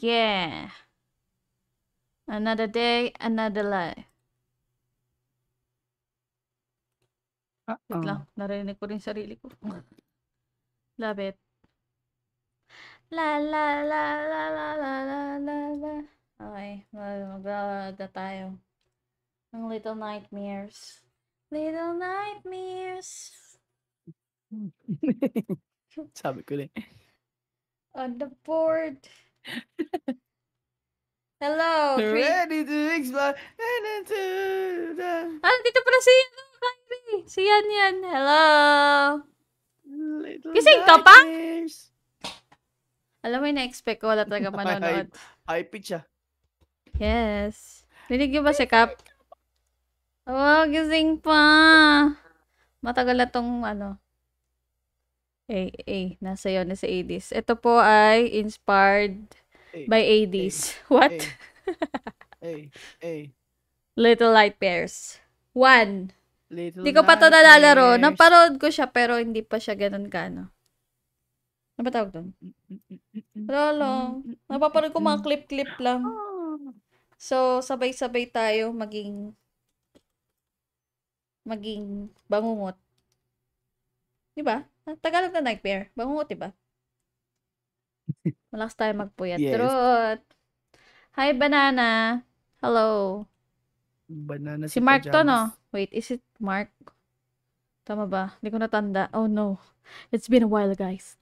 yeah. Another day, another life. Wait lang, narinig ko rin sarili ko. Love it. La la la la la la la la la. Okay, mag-alaga tayo. Ng Little Nightmares. Little Nightmares. Sabi ko lang. On the board. Hello, Ready to explore. dito pala si Kyrie. Si Yan. Hello. Gising ka pa? Alam mo, na-expect ko wala talaga manonood. High pitch ah. Yes. Rinig niyo ba si Cap? Oh, gising pa. Matagal na tong nasa yun, nasa 80s. Ito po ay inspired by 80s. What? Little Nightmares. 1. Hindi ko pa ito nalalaro. Naparod ko siya, pero hindi pa siya ganun kano. Ano ba tawag doon? Wala lang. Napaparod ko mga clip-clip lang. So, sabay-sabay tayo maging bangungot. Diba? Tagalog na nightmare. Bangungot, diba? Malakas tayo magpuyat. Yes. Trot. Hi, Banana. Hello. Banana Si Mark to, no? Wait, is it Mark? Tama ba? Hindi ko natanda. Oh, no. It's been a while, guys.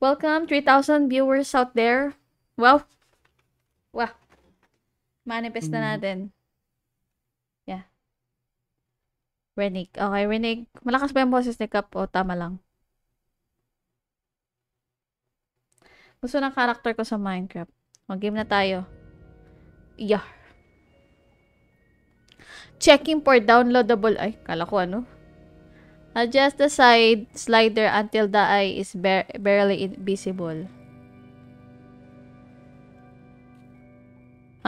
Welcome, 3,000 viewers out there. Wow. Wow. Manifest na natin. Yeah. Renig. Okay, Renig. Malakas ba yung boses ni Cap? O, tama lang. Gusto ng character ko sa Minecraft. Mag-game na tayo. Yeah. Checking for downloadable. Ay, kala ko ano. Adjust the side slider until the eye is barely visible.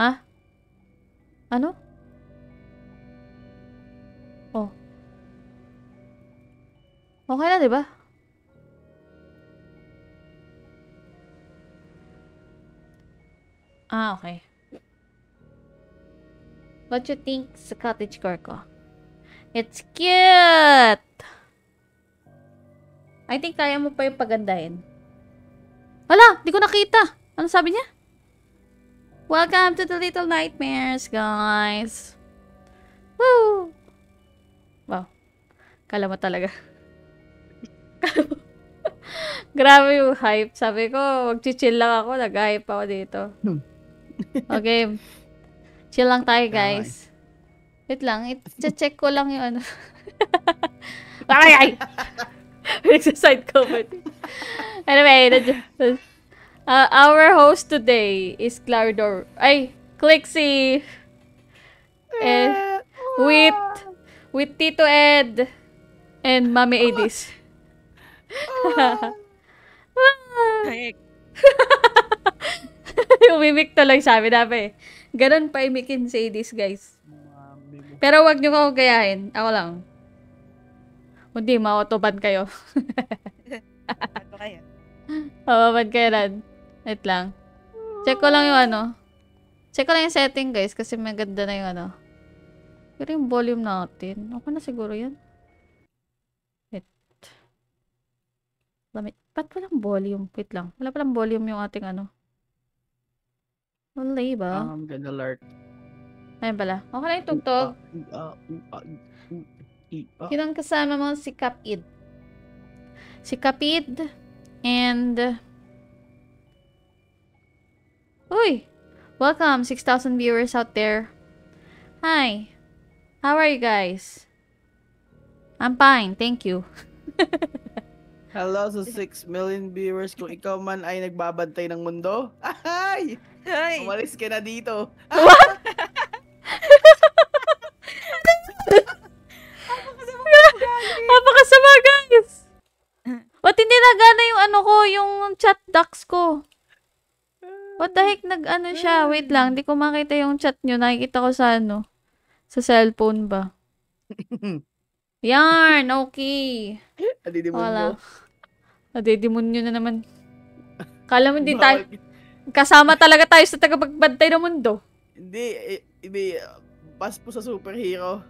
Ha? Ano? Oh. Okay na, diba? Ah, okay. What you think sa cottage core ko? It's cute! I think kaya mo pa yung pagandahin. Wala! Di ko nakita! Ano sabi niya? Welcome to the Little Nightmares, guys! Woo! Wow. Kala mo talaga. Grabe yung hype. Sabi ko, mag-chill lang ako. Nag-hype ako dito. Okay. Chill lang tayo, guys. Wait lang. I-check ko lang yung ano. Ay! Side comment. Anyway, our host today is Claridor. Ay, Clixie. With Tito Ed and Mami Adis. Yung mimic tuloy sabi namin. Ganon pa imikin si Adis, guys. Pero wag nyo ko gayahin. Ako lang. Hindi, ma-autoban kayo. Ano kayo? Mababan kayo rin. Wait lang. Check ko lang yung ano. Check ko lang yung setting, guys. Kasi maganda na yung ano. Pero yung volume natin. Okay na siguro yan. Wait. Ba't walang volume? Wait lang. Wala palang volume yung ating ano. Wala ba? I'm gonna alert. Ayun pala. Okay na yung tugtog. Yun ang kasama mo si Kapid. Si Kapid and uy! Welcome, 6,000 viewers out there. Hi. How are you guys? I'm fine, thank you. Hello sa 6 million viewers. Kung ikaw man ay nagbabantay ng mundo, ay! Ay! Umalis ka na dito. What? Napakasama, guys. Ba't hindi nagana yung ano ko, yung chat docs ko? What the heck, nag-ano siya? Wait lang, hindi ko makita yung chat nyo. Nakikita ko sa ano? Sa cellphone ba? Yarn, okay. Adidimonyo. Wala. Adidimonyo na naman. Kala mo hindi tayo... Kasama talaga tayo sa tagapagbantay ng mundo. Hindi, pas po sa superhero.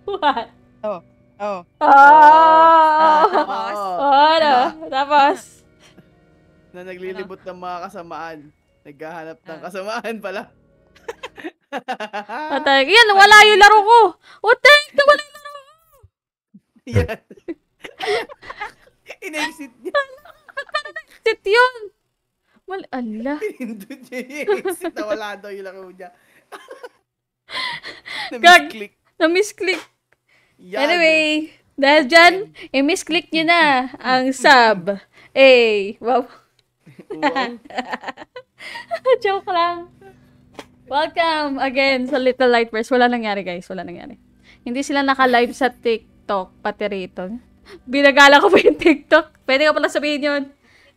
What? Oh. Tapos? Ano? Tapos? Na naglilibot ng mga kasamaan. Naghahanap ng kasamaan pala. Patay. Yan, wala yung laro ko. What the heck? Wala yung laro ko. Yan. In-exit niya. Shit yun. Ala. Pinindot niya yung exit na wala daw yung laro niya. Gag. Na-misclick. Na-misclick. Yan. Anyway, dahil dyan, i-misclick nyo na ang sub. Wow. Wow. Joke lang. Welcome again sa Little Lightburst. Wala nangyari, guys. Wala nangyari. Hindi sila naka-live sa TikTok, pati rito. Binagala ko pa yung TikTok. Pwede ka pala sabihin yun.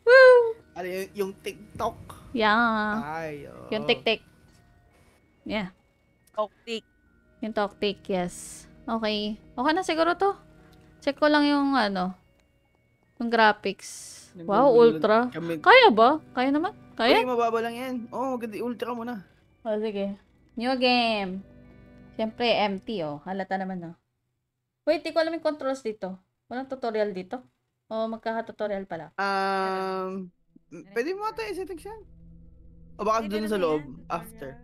Woo! Ano yung TikTok? Yeah. Ay, oh. Yung tik-tik. Yeah. Optic. Yung talk-tik, yes. Okay. Okay na siguro to. Check ko lang yung yung graphics. Wow, ultra. Kaya ba? Kaya naman? Kaya? Kaya? Mababa lang yan. Oo, maganda ultra muna. O, sige. New game. Siyempre, empty, Halata naman, Wait, di ko alam yung controls dito. Walang tutorial dito? O, magkaka-tutorial pala. Pwede mo ata i-settings yan. O baka dun sa loob, after.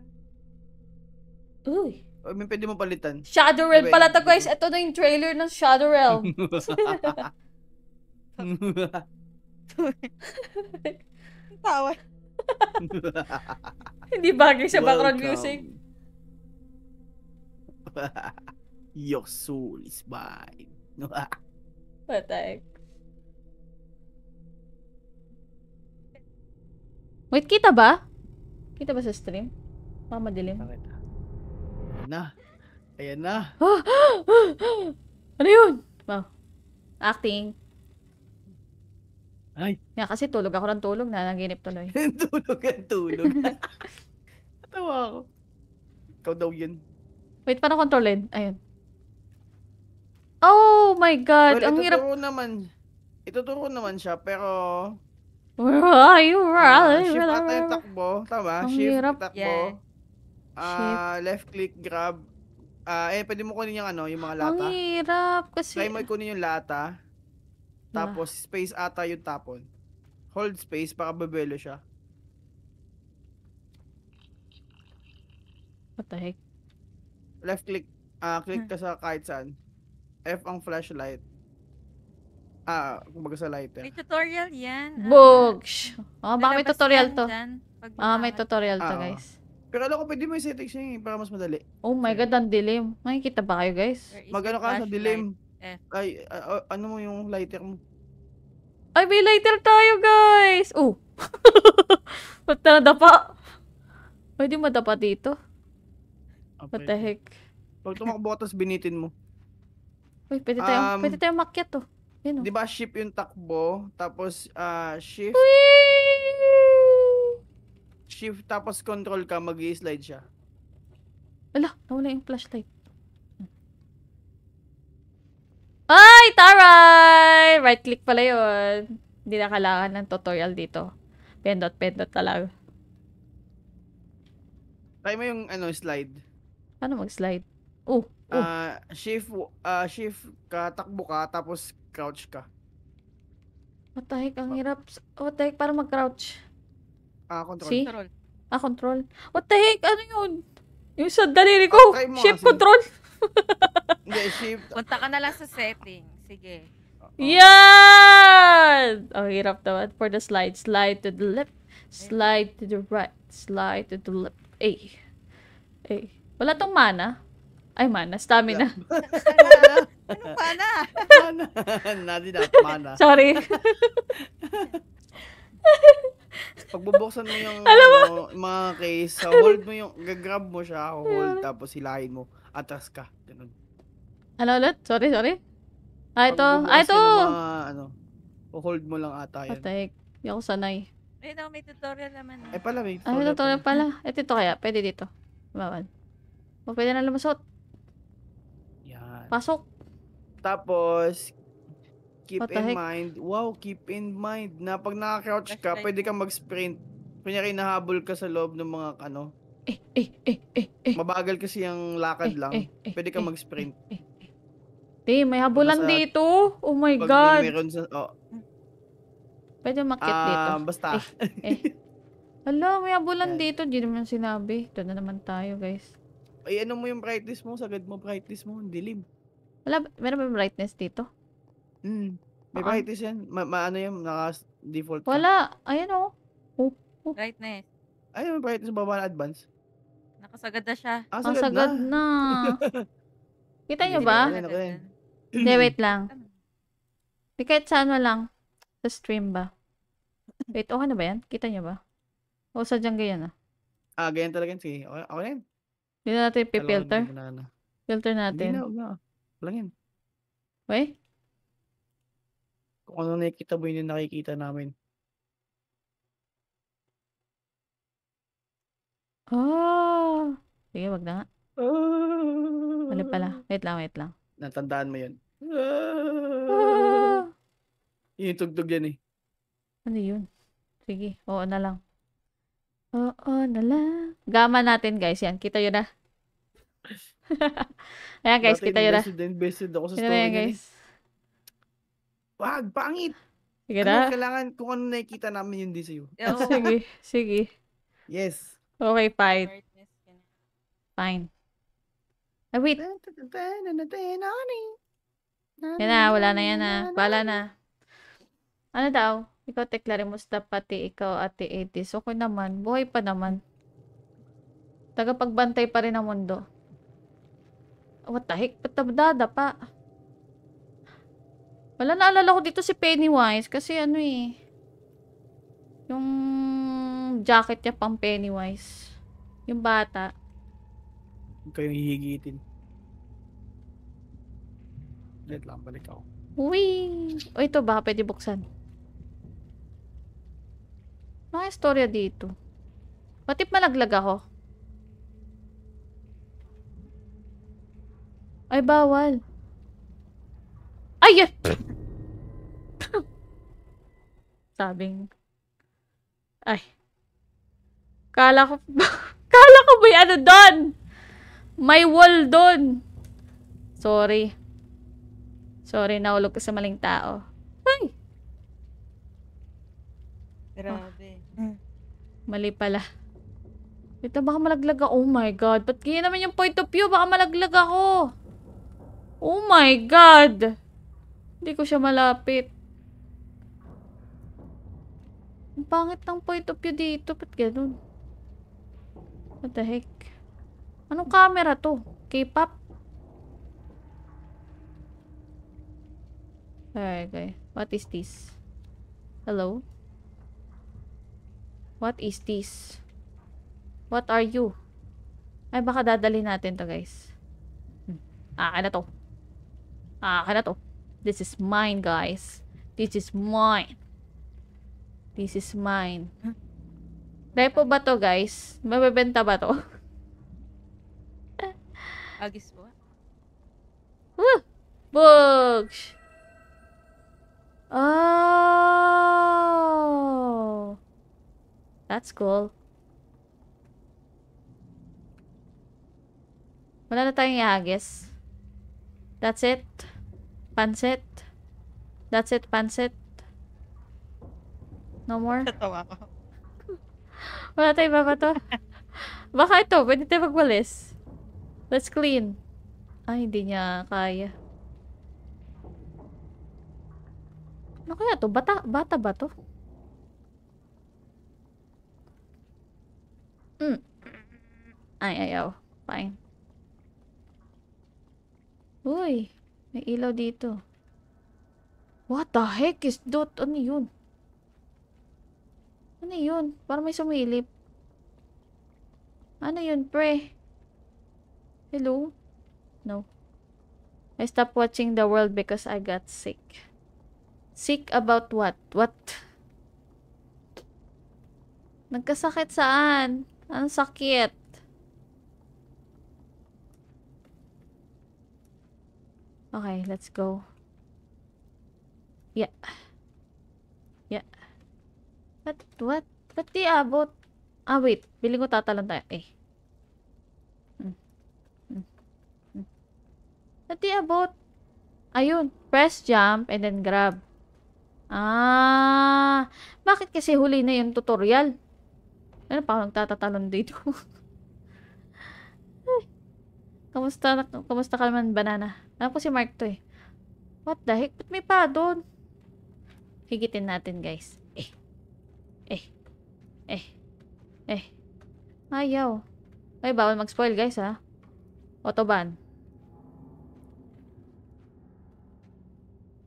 Uy. O, pwede mo palitan. Shadow Realm pala to, guys. Ito na yung trailer ng Shadow Realm. Tawa. Hindi bagay sa background music. Your soul is mine. Patay. Wait, kita ba? Kita ba sa stream? Madilim. Ayan na. Ayan na. Ano yun? Wow. Acting. Ay. Nga kasi tulog ako ng tulog na naginip tuloy. Tulog. Natawa ako. Ikaw daw yun. Wait, paano kontrolin? Ayun. Oh my God! Well, Ang hirap. Ituturo naman siya, pero Where are you? shift ata yung takbo. Tama? Ang Shift, hirap. takbo. Yeah. Left click, grab. Pwede mo kunin yung yung mga Ang lata. hirap kasi. Try mo kunin yung lata. Tapos space ata yung tapon. Hold space para babelo siya. What the heck? Left click, click ka sa kahit saan. F ang flashlight. Kumbaga sa lighter. May tutorial yan. Books! Baka may Lalabas tutorial yan to. dyan pag May bumangon. tutorial to, Oo. guys. Pero alam ko pwede mo i-settings niya para mas madali. Oh my God, ang dilim. Makikita ba kayo, guys? Where is Magano your ka sa flashlight? dilim. F. Ay, ano mo yung lighter mo? Ay, may lighter tayo, guys! Oh! Ba't nadapa? Pwede madapa dito? What the heck? Pag tumakbo ka tapos binitin mo. Uy, pwede tayong makyat, to. Yun, Di ba shift yung takbo, tapos shift, Whee! shift tapos control ka, mag-i-slide siya. Ala, nawala yung flashlight. Ay, taray! Right click pala yun. Hindi na kailangan ng tutorial dito. Pendot talaga. Try mo yung slide. Paano mag-slide? Oh. Shift ka, takbo ka, tapos crouch ka. What the heck? Ang hirap. What the heck? Para mag-crouch. Control. See? Control. Control. What the heck? Ano yun? Yung sa daliri ko. Try mo Shift kasi. control. Hindi, shift. Punta ka na lang sa setting. Sige. Yan! Ang hirap naman. For the slide. Slide to the left. Slide to the right. Slide to the left. Wala tong mana. Ay, mana. Stamina. Ano pa na? Nadi na, mana. Sorry. Pag bubuksan mo yung mga case, hold mo yung, gagrab mo siya, hold, tapos hilahin mo, atras ka. Ganun. Ano ulit? Sorry. Ito. Pag Ito! bubuksan ng mga, hold mo lang ata yan. What the heck? Hindi ako sanay. Ayun, may tutorial naman. Ay pala, may Ay, ito pala. Ito kaya. Pwede dito. Bawal. O, pwede na lumusot. Yan. Pasok. Tapos, keep What the in heck? mind, keep in mind na pag naka-crouch ka, Flashlight. pwede kang mag-sprint. kunyari nahabol ka sa loob ng mga ano, mabagal kasi yung lakad lang, pwede ka mag-sprint. Di, may habulan nasa- dito. Oh my Pag God. meron sa, Pwede makit dito. basta. Hala, may habulan Yan. dito. Di naman sinabi. Doon na naman tayo, guys. Ay, ano mo yung brightness mo? Sagad mo brightness mo, ang dilim. Wala, meron ba brightness dito? May Ah. brightness yan. Ano yan, naka-default ka. Wala. Ayan o. Brightness. Ay, may brightness baba na advance. Nakasagad na siya. Ah, Ang sagad na. Kita nyo Sige, ba? okay na, okay na. Hindi, wait lang. Di kahit sa ano lang. Sa stream ba? Wait, okay na ba yan? Kita nyo ba? O sadyang ganyan ah. Ganyan talaga yan. Sige, okay na yan. Hindi na natin ipipilter. Hindi na. Filter Hindi natin. na, huwag na. Walang yan. Wait. Kung ano nakikita mo, yun yung nakikita namin. Oh. Sige, wag na nga. Mali pala. Wait lang. Natandaan mo yun. Ah. Yung tugtog yan eh. Ano yun? Sige, oo na lang. Oo na lang. Gama natin guys, yan. Kita yun na. Ayan guys, Dati kita yun na. invested ako sa Kita na story yan niyan eh. guys. Wag, pangit! Sige Ano, na. kailangan, kung ano nakikita namin yun di sa'yo. Sige. Yes. Okay, fine. Fine. Ah, wait. Yan na, wala na yan na. Bala na. Ano daw? Ikaw, Tekla Remusta, pati ikaw, Ate Edis. Okay naman. Buhay pa naman. Tagapagbantay pa rin ang mundo. What the heck? Ba't nadadapa? Wala, naalala ko dito si Pennywise. Kasi ano eh. Yung jacket niya pang Pennywise. Yung bata. Huwag kayong hihigitin. Let lang, balik ako. Uy! O ito, baka pwede buksan. Ano yung storya dito? What if malaglag ako? Ay, bawal. Ay! Yes! Sabing. Ay. Kala ko ba yung ano doon? May wall doon. Sorry, nahulog ka sa maling tao. Ay! Grabe. Mali pala. Ito, baka malaglag ako. Oh my God. Ba't kaya naman yung point of view? Baka malaglag ako. Oh my God. Hindi ko siya malapit. Ang pangit ng point of view dito. Ba't ganun? What the heck? Anong camera to? K-pop? Okay. What is this? Hello? What is this? What are you? Ay, baka dadali natin to, guys. Akin na to. Akin na to. This is mine, guys. This is mine. This is mine. Repo ba to, guys? Mabebenta ba to? Agis po. Woo! Books! Oh! That's cool. Wala na tayong ihagis. That's it. Pansit. That's it, pansit. No more? Tatawa ko. Wala tayong babato. Baka ito, pwede tayo magwalis. Let's clean. Ay, hindi niya kaya. Ano kaya to? Bata ba to? Ay, ayaw. Fine. Uy, may ilaw dito. What the heck is that? Ano yun? Ano yun? Parang may sumilip. Ano yun, pre? Hello? No. I stopped watching the world because I got sick. Sick about what? What? Nagkasakit saan? Anong sakit? Okay, let's go. Yeah. Yeah. What? Ba't di abot? Ah, wait. Biling ko tatalon tayo. Eh. Hmm. Hmm. Hmm. Ba't di abot? Ayun. Press jump and then grab. Ah. Bakit kasi huli na yung tutorial? Ano pa ako nagtatatalon dito? Kamusta ka naman, banana? Alam ko si Mark to eh. What the heck? Ba't may pa doon? Higitin natin, guys. Eh. Eh. Eh. Eh. Ayaw. Ay, bawal mag-spoil, guys, ha? Autoban.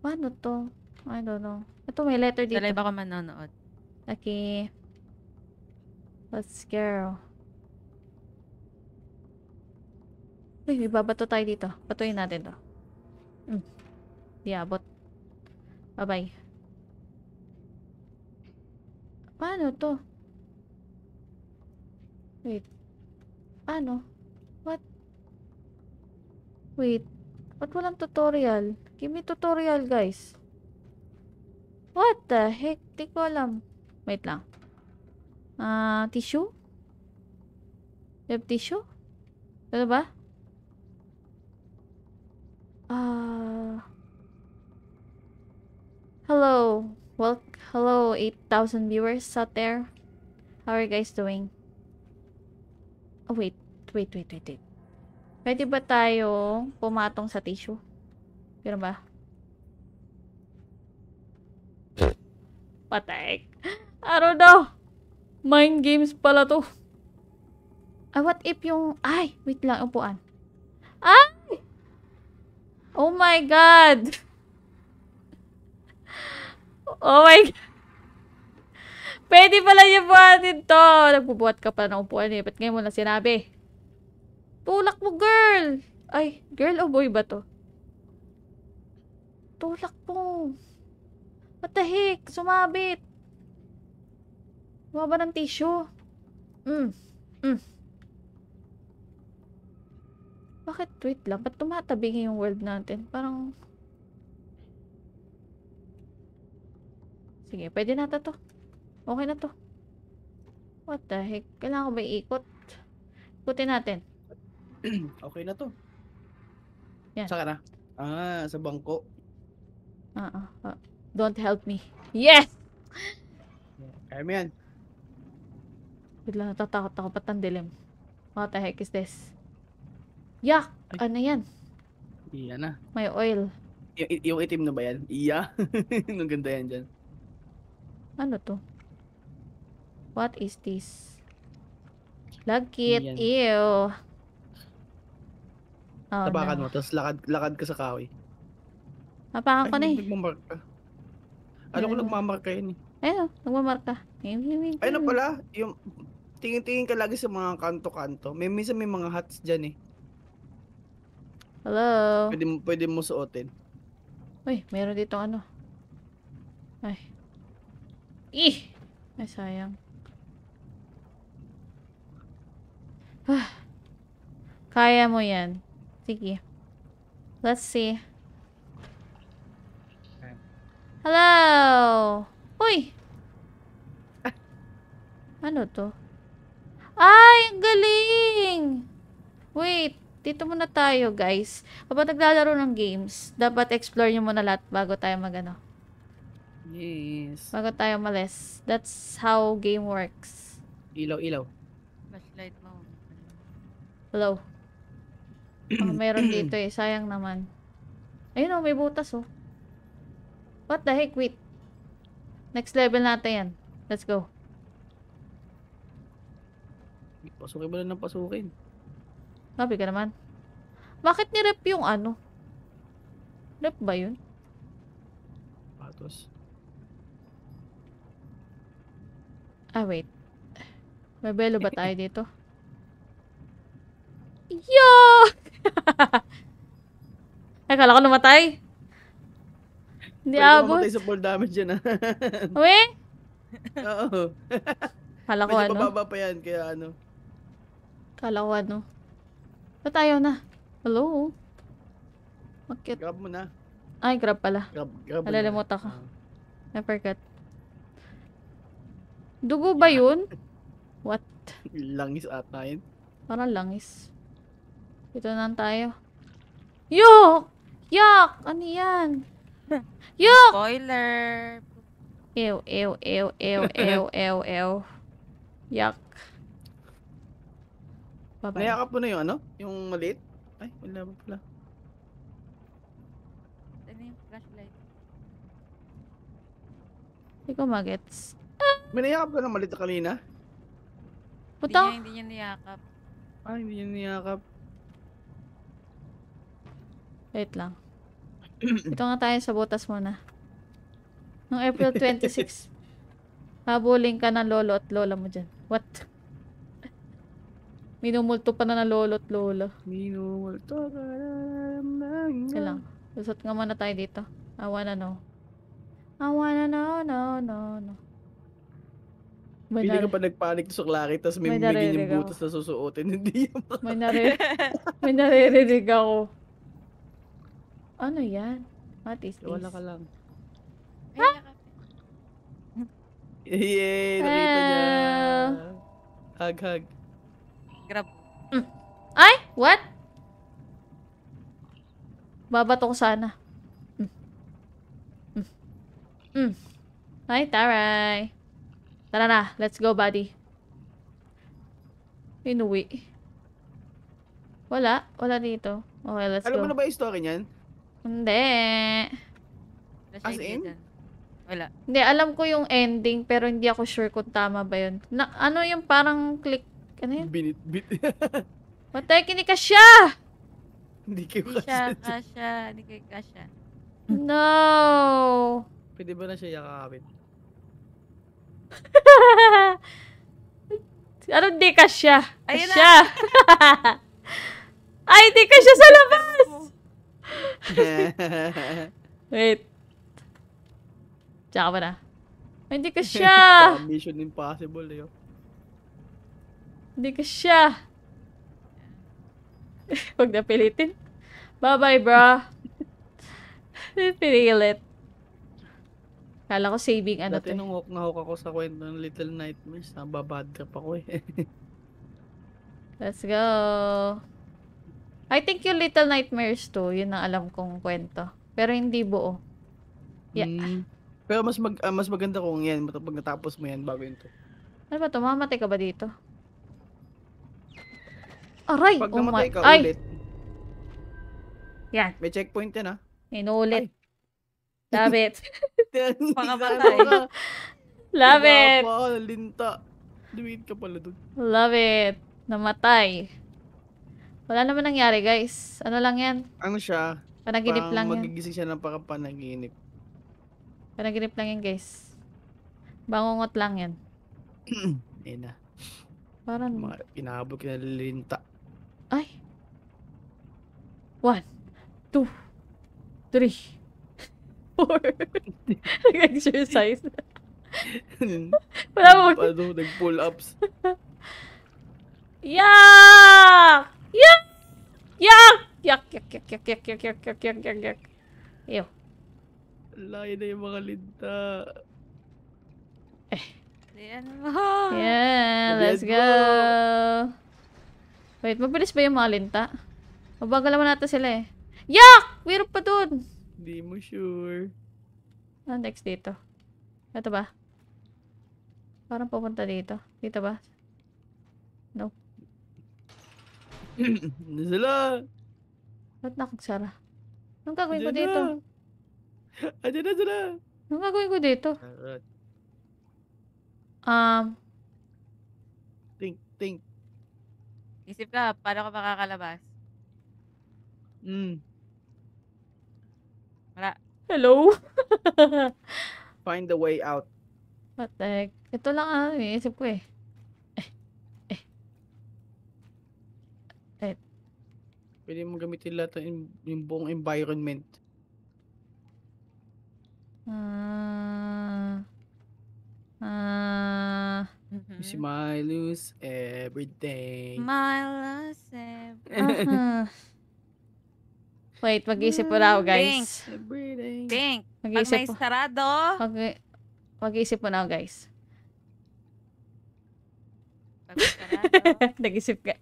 Paano to? I don't know. Ito, may letter Sa dito. live ako manonood. Okay. Let's go. Uy, may babato tayo dito. Patuloy natin to. Di abot. Bye-bye. Paano to? Wait. Paano? What? Wait. Ba't walang tutorial? Give me tutorial, guys. What the heck? Di ko alam. Wait lang. Tissue? You have tissue? Ano ba? Hello. Hello, 8,000 viewers out there. How are you guys doing? Oh, wait. Pwede ba tayong pumatong sa tissue? Pero ba? Patek. I don't know. Mind games pala to. Ah, what if yung... Ay, wait lang, upuan. Ay! Oh my God! Oh my God! Pwede pala yung buhatin to. Nagbubuhat ka pa ng upuan eh. Ba't ngayon mo lang sinabi? Tulak mo, girl! Ay, girl o boy ba to? Tulak mo. What the heck? Sumabit. Bumaba ng tissue. Bakit? Wait lang. Ba't tumatabi yung world natin? Parang... Sige, pwede na to. Okay na to. What the heck? Kailangan ko ba iikot? Ikutin natin. Okay na to. Yan. Saka na? Sa bangko. Don't help me. Yes! Kaya mo yan. Bigla natatakot ako. Ba't ang dilim? What the heck is this? Yak! Ano yan? Iya na. May oil. Yung itim na ba yan? Iya. Nung ganda yan dyan. Ano to? What is this? Lagkit. Yan. Ew. Oh, Tapakan no. mo, tapos lakad ka sa kahoy. Napakan ko na eh. Nagmamark ka. Ano ko nagmamark ka yun eh. Ayun, nagmamarka. Ay na pala, yung tingin-tingin ka lagi sa mga kanto-kanto. Minsan may mga hats dyan eh. Hello? Pwede mo suotin. Uy, meron dito ano. Ay. Ih! Ay, sayang. Kaya mo yan. Sige. Let's see. Hello! Uy! Ano to? Ay, ang galing! Wait, dito muna tayo, guys. Kapag naglalaro ng games, dapat explore nyo muna lahat bago tayo magano. Yes. Bago tayo malis. That's how game works. Ilaw. Flashlight mo. Hello? Meron dito eh. Sayang naman. Ayun oh, may butas oh. What the heck? Wait. Next level natin yan. Let's go. Pasukin mo na ng pasukin. Sabi ka naman. Bakit ni-rep yung ano? Rep ba yun? Patos. Ah, wait. May belo ba tayo dito? Yo! Akala ko namatay. Hindi abot. Pwede ka mamatay sa fall damage yan ah. Uwe? Oo. Kala ko Medyo ano? pababa pa yan, kaya ano. Kala ko ano? Ba't ayaw na? Hello? Bakit? Grab mo na. Ay, grab pala. Grab mo Nalilimot na. ako. I forgot. Dugo ba yun? What? Langis ata yun. Parang langis. Dito na tayo. Yuck! Yuck! Ano yan? Yuck! Spoiler! Ew, ew, ew, ew, ew, ew, ew. Yuck. Bye-bye. Nayakap mo na yung ano? Yung maliit? Ay, wala pa pala. Ano yung flashlight? Hindi ko magets. May nayakap ka na maliit na kanina? Puta! Hindi niya niyakap. Ay, hindi niya niyakap. Wait lang. Ito nga tayo sa butas muna. Noong April 26. Habulin ka ng lolo at lola mo dyan. What? Minumulto pa na ng lolo at lola. Minumulto ka Sige lang. Lusot nga muna tayo dito. I wanna know. I wanna know, no, no, no. May, Pili ka nar pa nagpanik sa klari, tapos may May ganyan naririnig ako. butas na susuotin. Hindi yung may, may naririnig ako. Ano yan? What is this? wala ka lang. Ay, niyakap. Yay! Nakita niya! Hug. Grab. Ay! What? Babato ko sana. Hi, Taray. Tara na. Let's go, buddy. Inuwi. Wala. Wala dito. Okay, let's Alam mo go. na ba yung story niyan? Hindi. Flashlight As niya in? dyan. Wala. Hindi, alam ko yung ending, pero hindi ako sure kung tama ba yun. Ano yung parang click... Ano yun? Binit-bit. Patay, kinika siya! Hindi kayo Hindi siya kasi. kasha. Hindi kayo kasha. No! Pwede ba na siya yakapin? Ano di ka siya? Ayun na! Siya! Ay, di ka siya sa labas! Wait. Tsaka ba na? Ay, hindi ka siya! Mission impossible eh. Oh. Hindi ka siya! Huwag na pilitin. Bye-bye, bro. Pinilit. Kala ko saving ano to. Dati nung hawk ako sa kwento ng Little Nightmares, nababad trip ako eh. Let's go. I think yung Little Nightmares 2, yun ang alam kong kwento. Pero hindi buo. Yeah. Pero mas maganda kung yan, pag natapos mo yan bago yun to. Ano ba to? Mamatay ka ba dito? Aray! Pag Oh namatay my... ka Ay! ulit, Yan. may checkpoint yan ah. Inulit. Love it. Pangamatay. Love it. Linta. Dumit ka pala dun. Love it. Namatay. Wala naman nangyari, guys. Ano lang yan? Ano siya? Panaginip Parang lang yan. magigising siya ng panaginip. Panaginip lang yan, guys. Bangungot lang yan. Ayun na. Parang... Mga inahabol ka na linta. Ay. 1, 2, 3, 4. Nag-exercise. Wala mo. Ano, nag-pull ups. Yak! Yak! Yak! Yak! Yak! Yak! Yak! Yak! Yak! Yak! Yak! Yak! Yak! Yak! Ew. Layo na yung mga linta. Ayan mo. Yeah, let's Let's go. Wait, mabilis ba yung mga linta? Mabagal naman natin sila eh. Yak! Meron pa dun. Hindi mo sure. Ano next dito? Ito ba? Parang pupunta dito. Dito ba? No. Ano sila? Ba't nakagsara? Anong gagawin ko Andiyan dito? na. Andiyan na sila. Anong gagawin ko dito? Alright. Think. Isip ka, paano ka makakalabas? Wala. Hello? Find the way out. What the heck? Ito lang iniisip ko eh. Pwede mo gamitin lahat yung buong environment. Smilus everything. Wait, mag-isip po na ako, guys. Everything. Pink. Pag Mag-isip may po. sarado, Mag-isip po na ako, guys. Sarado. Nag-isip ka.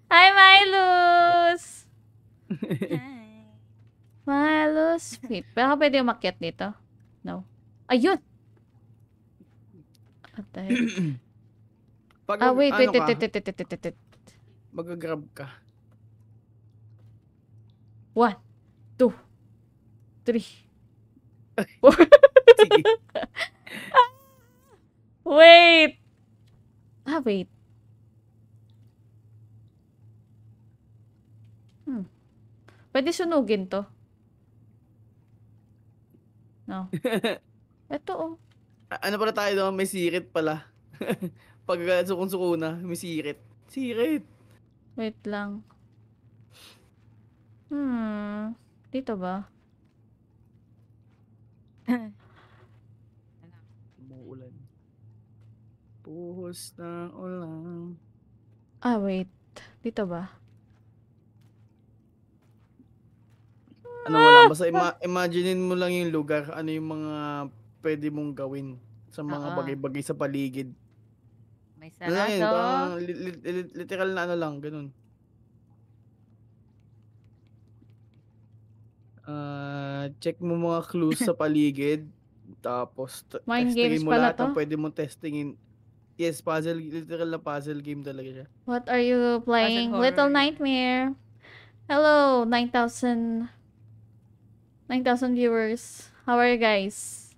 Hi, Milos! Hi. Milos. Wait, baka pwede umakyat dito? No. Ayun! What the heck? Pag Wait, ano ka, wait. mag-grab ka. 1, 2, 3, 4. Sige. Wait! Wait. Pwede sunugin to. No. Ito oh. Ano pala tayo doon? May secret pala. Pag sukong-suko na, may secret. Secret. Wait lang. Dito ba? Umuulan. Puhos ng ulan. Wait. Dito ba? Ano mo lang, basta imaginein mo lang yung lugar, ano yung mga pwede mong gawin sa mga Oo. bagay-bagay sa paligid. May Ano lang yun, sarado. parang literal na ano lang, ganun. Check mo mga clues sa paligid, tapos Mind testingin games mo pala lahat ng to? pwede mong testingin. Yes, puzzle, literal na puzzle game talaga siya. What are you playing? horror Little yan. Nightmare. Hello, 9,000 viewers. How are you guys?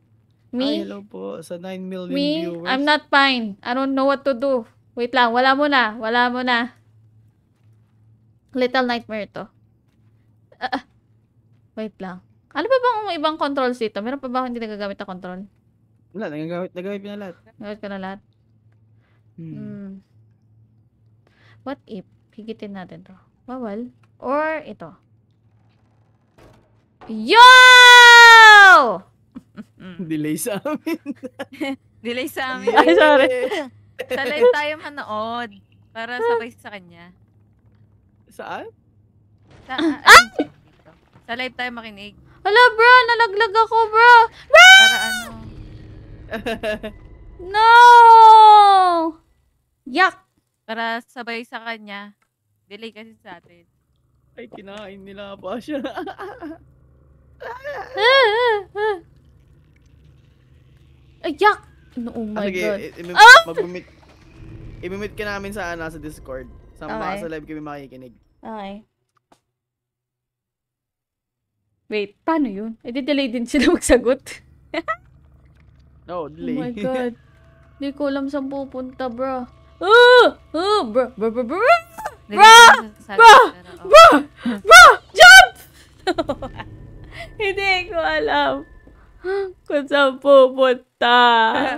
Ay, Me? hello po sa 9 million Me? viewers. I'm not fine. I don't know what to do. Wait lang. Wala mo na. Little Nightmare to. Wait lang. Ano pa bang ibang controls dito? Meron pa ba akong hindi nagagamit na control? Wala, nagagamit ko na lahat. Nagagamit ko na lahat. What if? Higitin natin to. Bawal. Or ito. Yo! Delay sa amin. Delay sa amin. Ay, sorry. Sa live tayo manood. Para sabay sa kanya. Saan? Dito. Sa live tayo makinig. Hala, bro! Nalaglag ako, bro! Para ano. No! Yak! Para sabay sa kanya. Delay kasi sa atin. Ay, kinain nila pa siya. Ay, yak! Oh my Sige, God. mag-meet. I-meet ka namin sa sa Discord. Okay. Sa live kami makikinig. Okay. Wait, paano yun? Eh, di-delay din sila magsagot. No, Oh delay. my God. Di ko alam saan pupunta, bro. Bro. Delay kasi sa sabi, pero, Bro! Jump! Hindi ko alam kung saan pupunta.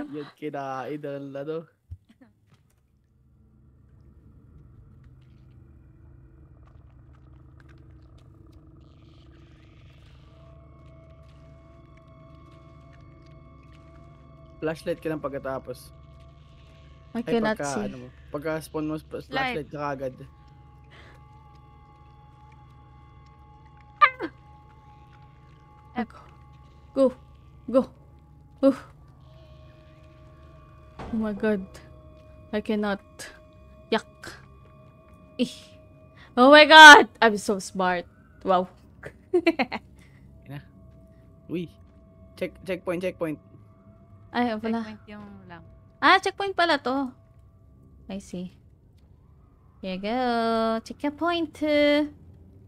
Yan, kinain na ano. Flashlight ka lang pagkatapos. I cannot see. Ano mo, pagka-spawn mo, flashlight ka agad. Go. Oh my God. I cannot. Yak. Oh my God. I'm so smart. Wow. Uy. Checkpoint. Ay, pala. checkpoint yung lang. Checkpoint pala to. I see. Here you go. Checkpoint.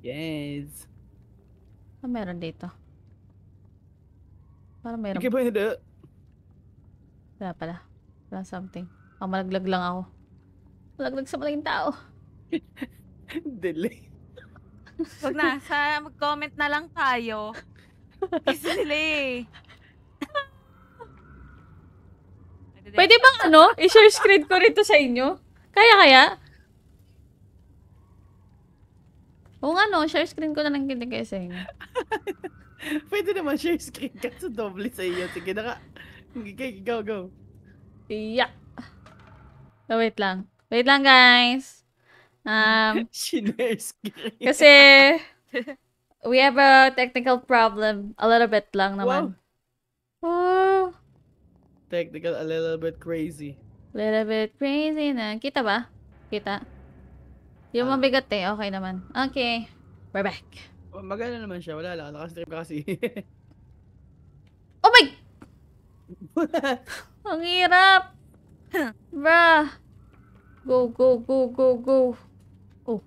Yes. Meron dito. Parang meron. Checkpoint na. Wala pala. Wala something. Malaglag lang ako. Malaglag sa maling tao. Delay. Wag na, mag-comment na lang tayo. Kasi delay. Pwede bang i-share screen ko rito sa inyo? Kaya? Oo nga share screen ko na lang kinigay sa inyo. Pwede naman share screen ka sa doble sa iyo. Sige na ka. Go. Yeah. Wait lang. Wait lang, guys. Share screen. Kasi we have a technical problem. A little bit lang naman. Oh. Technical, a little bit crazy. Little bit crazy na. Kita ba? Kita? Yung Ah. mabigat eh. Okay naman. Okay. We're back. Oh, magana naman siya. Wala lang. Nakastream ka kasi. Oh my! Ang hirap! Bruh! Go, go, go, go, go. Oh.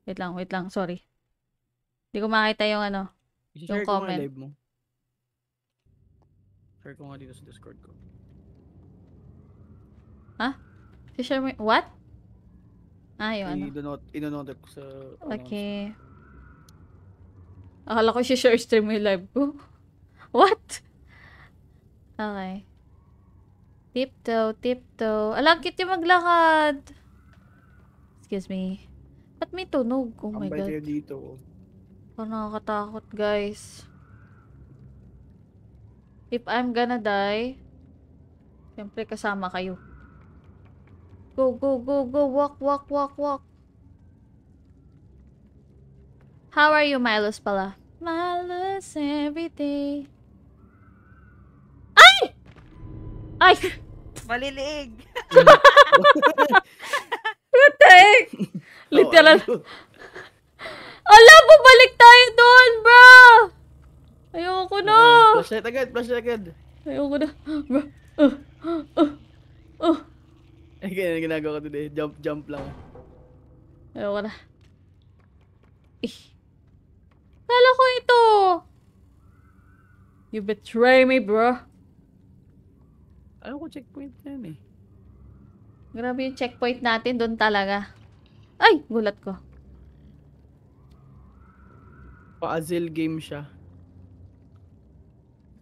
Wait lang. Sorry. Hindi ko makita yung ano. I-share Yung ko nga comment. live mo. Share ko nga dito sa Discord ko. Share mo what? Yung ano. Inonote ko sa... Okay. Akala ko share stream mo yung live ko. What? Okay. Tiptoe. Alam, cute yung maglakad. Excuse me. Ba't may tunog? Oh my Ambay god. kayo dito. Parang nakakatakot, guys. If I'm gonna die, siyempre kasama kayo. Go, go, go, go. Walk. How are you, Milos pala? Milos every day. Ay! Malilig. What the heck? Literal. Oh, Ala, bumalik tayo doon, bro! Ayoko na. Flashlight agad. Ayoko na. Bro. Ay, ganyan ginagawa ko today. Jump lang. Ayoko na. Kala ko ito. You betray me, bro. Ano ko checkpoint na yan eh. Grabe yung checkpoint natin doon talaga. Ay, gulat ko. Puzzle game siya.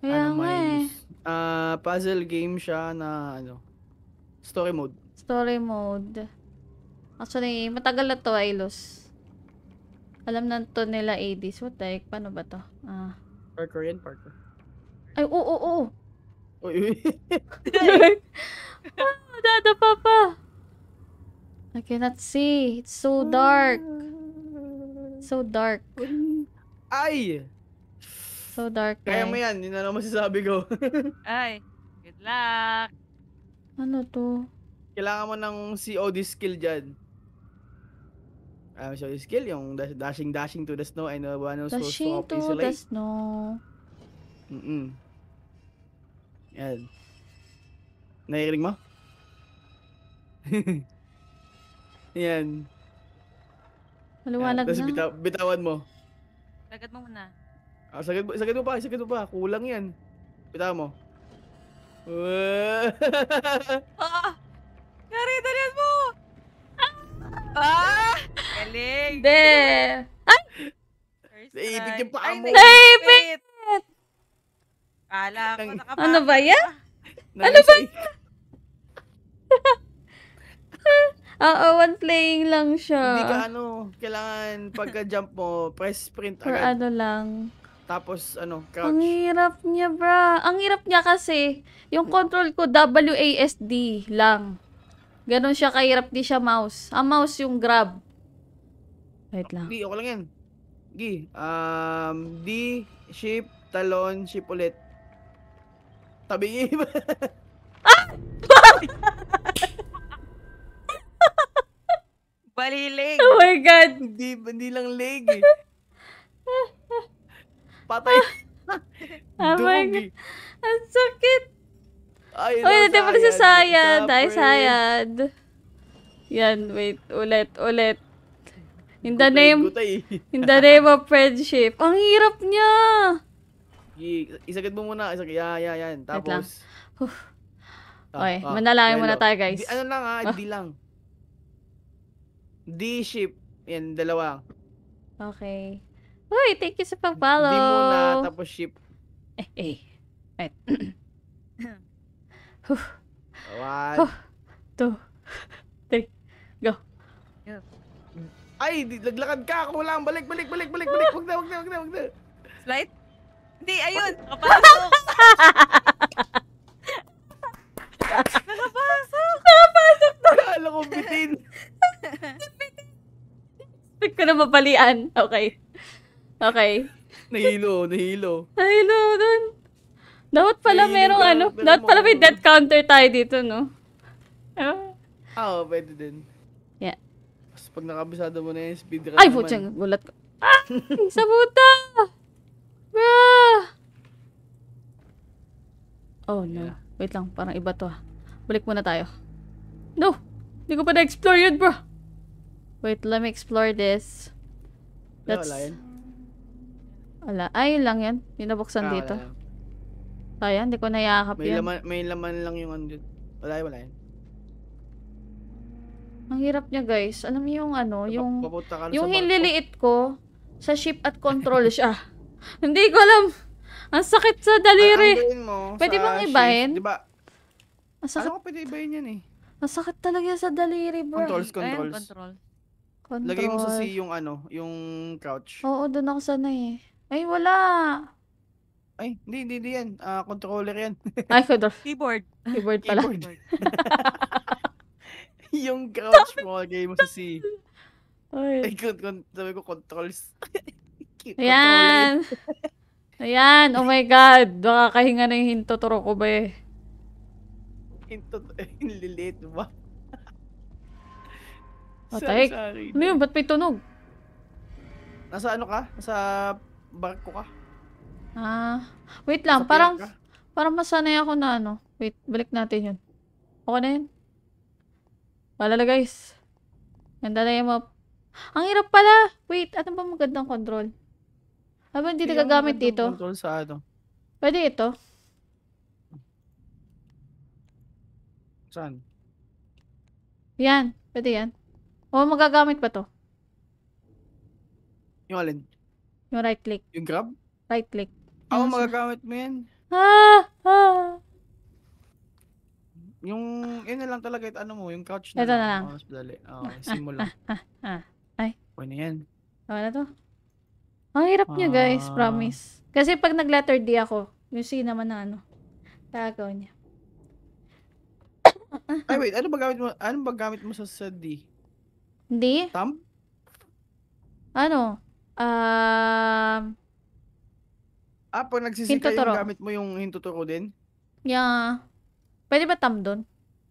Kaya Ano, nga eh. Miles? Puzzle game siya na ano. Story mode. Story mode. Actually, matagal na to, Ailos. Alam na to nila 80s. What the heck? Paano ba to? Parkour yan, parkour. Ay, oo. Uy. Dadapa pa. I cannot see. It's so dark. So dark. Ay! So dark, Kaya mo guys. yan. Yun na lang masasabi ko. Ay, good luck. Ano to? Kailangan mo ng COD skill dyan. COD skill, yung dashing to the snow and one so Dashing swap to easily. the snow. Yan. Naikinig mo? Yan. Maliwanag Tapos na. bitawan mo. Lagad mo muna. Sagad mo pa. Kulang yan. Bitawan mo. Dalian mo! Galing! De! First Naipit try. yung paa Ay, mo. naipit! Kala ko nakapasok. Ano ba yan? Ano ba? Oo, one playing lang siya. Hindi ka kailangan pagka-jump mo, press sprint For agad. ano lang. Tapos Ang crouch. hirap niya, bra. Ang hirap niya kasi, yung control ko, WASD lang. Ganon siya kahirap, di siya mouse. Ang mouse yung grab. Wait lang. Di, okay lang yan. Gi, D, shift, talon, shift ulit. Tabi Balilig! Oh my God! hindi lang leg eh. Patay. Oh my Dug, God. eh. Ang sakit! Ay, Uy, hindi pala si Sayad. Ay, Supper. Sayad. Yan, wait. Ulit. In the name of friendship. Ang hirap niya! Isagad mo muna. Yan. Tapos. Okay, manalangin muna yellow. tayo, guys. Ano lang D lang. D shift. Yan, dalawa. Okay. Uy, thank you sa pag-follow. D muna, tapos shift. Wait. 1, 2, 3, go. Ay, laglakad ka. Kulang. Balik. Wag na. Slide? Hindi, ayun! Nakapasok! Kala ko bitin. Expect ko na mapalian. Okay. Nahilo. Hello, dun. Dapat pala Nahihilo merong ka, ano. pero Dapat pala may mo- death counter tayo dito, no? Oo, pwede din. Tapos pag nakabisado mo na yung speedrun Ay, naman. putyang, gulat ko. Ay, sa puta! Bruh! Oh, no. Yeah. Wait lang, parang iba to ah. Balik muna tayo. No! Hindi ko pa na-explore yun, bro! Wait, let me explore this. Wala yan. Wala. Ay, yun lang yan. Yung nabuksan Wala dito. yan. Sayang, hindi ko nayakap yan. May laman lang yung andun. Wala yan. Ang hirap niya, guys. Alam niyo yung ano, yung... Papunta ka na Yung sa barko. hinliliit ko, sa ship at control siya. Hindi ko alam. Ang sakit sa daliri. Ang gawin mo Pwede sa bang shift, ibahin? Diba? Ang sakit, Ano ko pwede ibahin yan eh? ang sakit talaga sa daliri, bro. Controls. Ayan, control. Control. Lagay mo sa C yung ano, yung crouch. Oo, doon ako sanay eh. Ay, wala. Ay, hindi yan. Controller yan. Ay, control. Keyboard. Keyboard pala. Keyboard. Yung crouch mo, lagay mo sa C. Ay, Ay. sabi ko controls. Ayan. Ayan. Oh my God. Baka kahinga na yung hintuturo ko ba eh. Liliit ba? Patay. Sorry. Ano yun? Ba't may tunog? Nasa ano ka? Nasa barko ka? Ah. Wait lang. Nasa Parang, pier ka? parang masanay ako na ano. Wait. Balik natin yun. Okay na yun. Wala na guys. Ganda na yung map. Ang hirap pala. Wait. Ano ba magandang control? Habang hindi Yung nagagamit magandang dito. Control sa ano? Pwede ito. Saan? Yan. Pwede yan. O magagamit ba to? Yung alin? Yung right click. Yung grab? Right click. Ako Yung sa- magagamit mo yan. Yung, yun na lang talaga, ano mo, yung couch na Ito na lang. Oo, mas madali. Oo, sim mo lang. Ay. Okay na yan. Okay na to. Ang hirap niya guys. Ah. Promise. Kasi pag nag-letter D ako, yung C naman na ano. Tagaw niya. Ay, wait, ano ba gamit mo? Ano ba gamit mo sa D? Hindi? Thumb? Ano? Pag nagsisika Hintuturo. yung gamit mo yung hintuturo din? Yeah. Pwede ba thumb doon?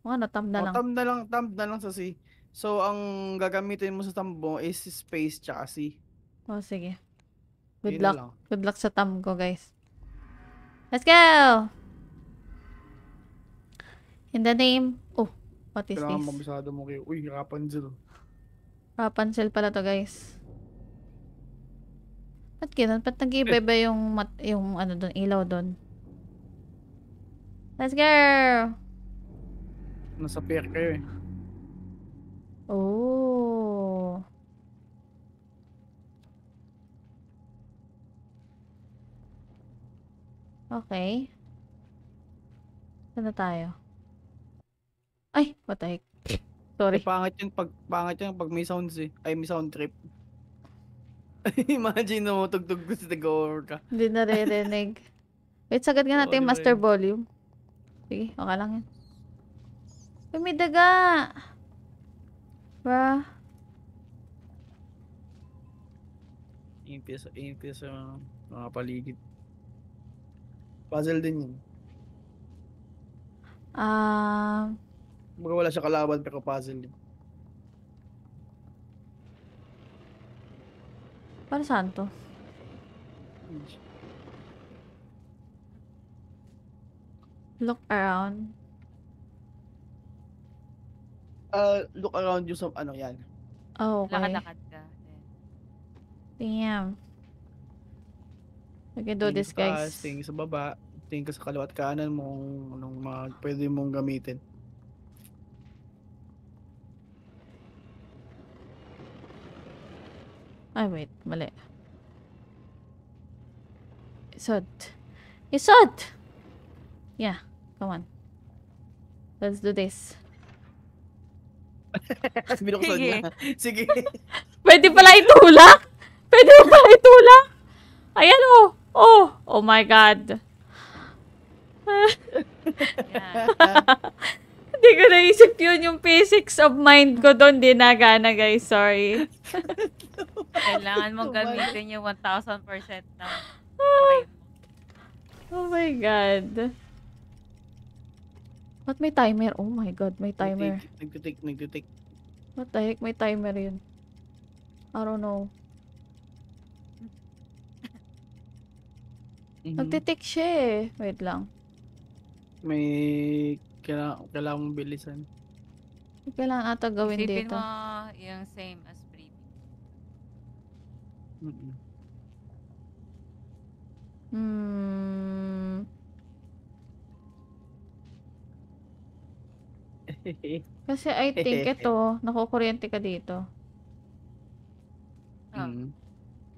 O ano, thumb na O, lang. thumb na lang sa C. So, ang gagamitin mo sa thumb mo is space tsaka C. O, sige. Good Yun na luck. lang. Good luck sa thumb ko, guys. Let's go! In the name... Oh, what is Kailangan this? mabisado mo kayo. Uy, Rapunzel. Rapunzel pala to, guys. Ba't ganun? Ba't nag-iiba yung ano doon, ilaw doon? Let's go! Nasa pier kayo eh. Oh. Okay. Saan na tayo? Ay, what the heck? Sorry. Pangit yun pag may sounds eh. Ay, may sound trip. Imagine mo, tugtog ko sa nag-over ka. Hindi naririnig. Wait, sagad nga natin yung Oo, master volume. Sige, okay lang yan. Uy, may daga! Bruh. Impis sa mga paligid. Puzzle din yun. Baga wala siya kalaban pero puzzle yun. Para saan to? Look around. Look around you sa ano yan. Oh, okay. Lakad-lakad ka. Damn. We can do Tingin this, sa taas, guys. tingin sa baba, tingin ka sa kaliwa at kanan mo kung anong mga pwede mong gamitin. Ay, wait. Mali. Isod. Isod! Yeah. Come on. Let's do this. Binuksan Sige. niya. Sige. Pwede pala itulak? Pwede pala itulak? Ayan, oh. Oh. Oh my God. Yan. Hindi ko naisip yun. Yung physics of mind ko doon. Di nagana, guys. Sorry. Kailangan mong gamitin yung 1,000% na brain mo. Oh my God. Ba't may timer? Oh my God, may timer. Nagtitik. What the heck? May timer yun. I don't know. Nagtitik siya eh. Wait lang. May kailangan mong bilisan. Kailangan ata gawin Isipin dito. mo yung same as previous. Hmm. Kasi I think ito, nakukuryente ka dito. Oh.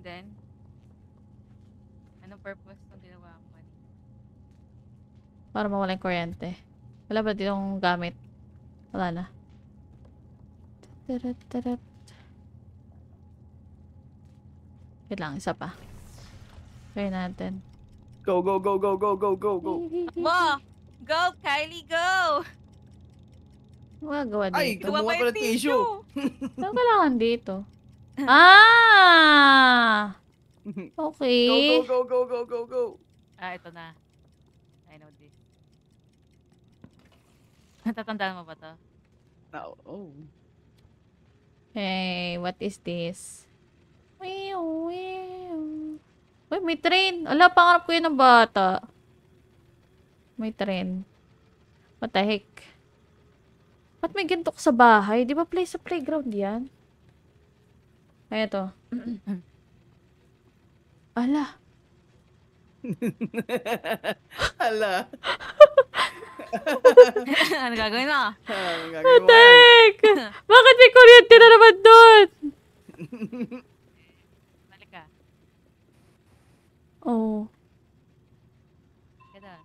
Then, anong purpose ng ginawa mo? Para mawala yung kuryente. Wala ba ditong gamit? Wala na. Tarat. Wait lang, isa pa. Try natin. Go, go, go, go, go, go, go, go. Mo! Go, Kylie, go! Magagawa Ay, dito. kumuha ka ng tissue. Saan kailangan dito? Ah! Okay. Go, go, go, go, go, go. Ito na. I know this. Natatandaan mo ba to? Oh. Hey, what is this? Uy, may train. Ala, pangarap ko yun ng bata. May train. What the heck? Ba't may ganito ko sa bahay? Di ba sa playground yan? Ay, ito. Ala. Hala. Ano gagawin mo? Anong gagawin What mo the yan? heck? Bakit may kuryente na naman doon? Balik ka. Oh. Kaya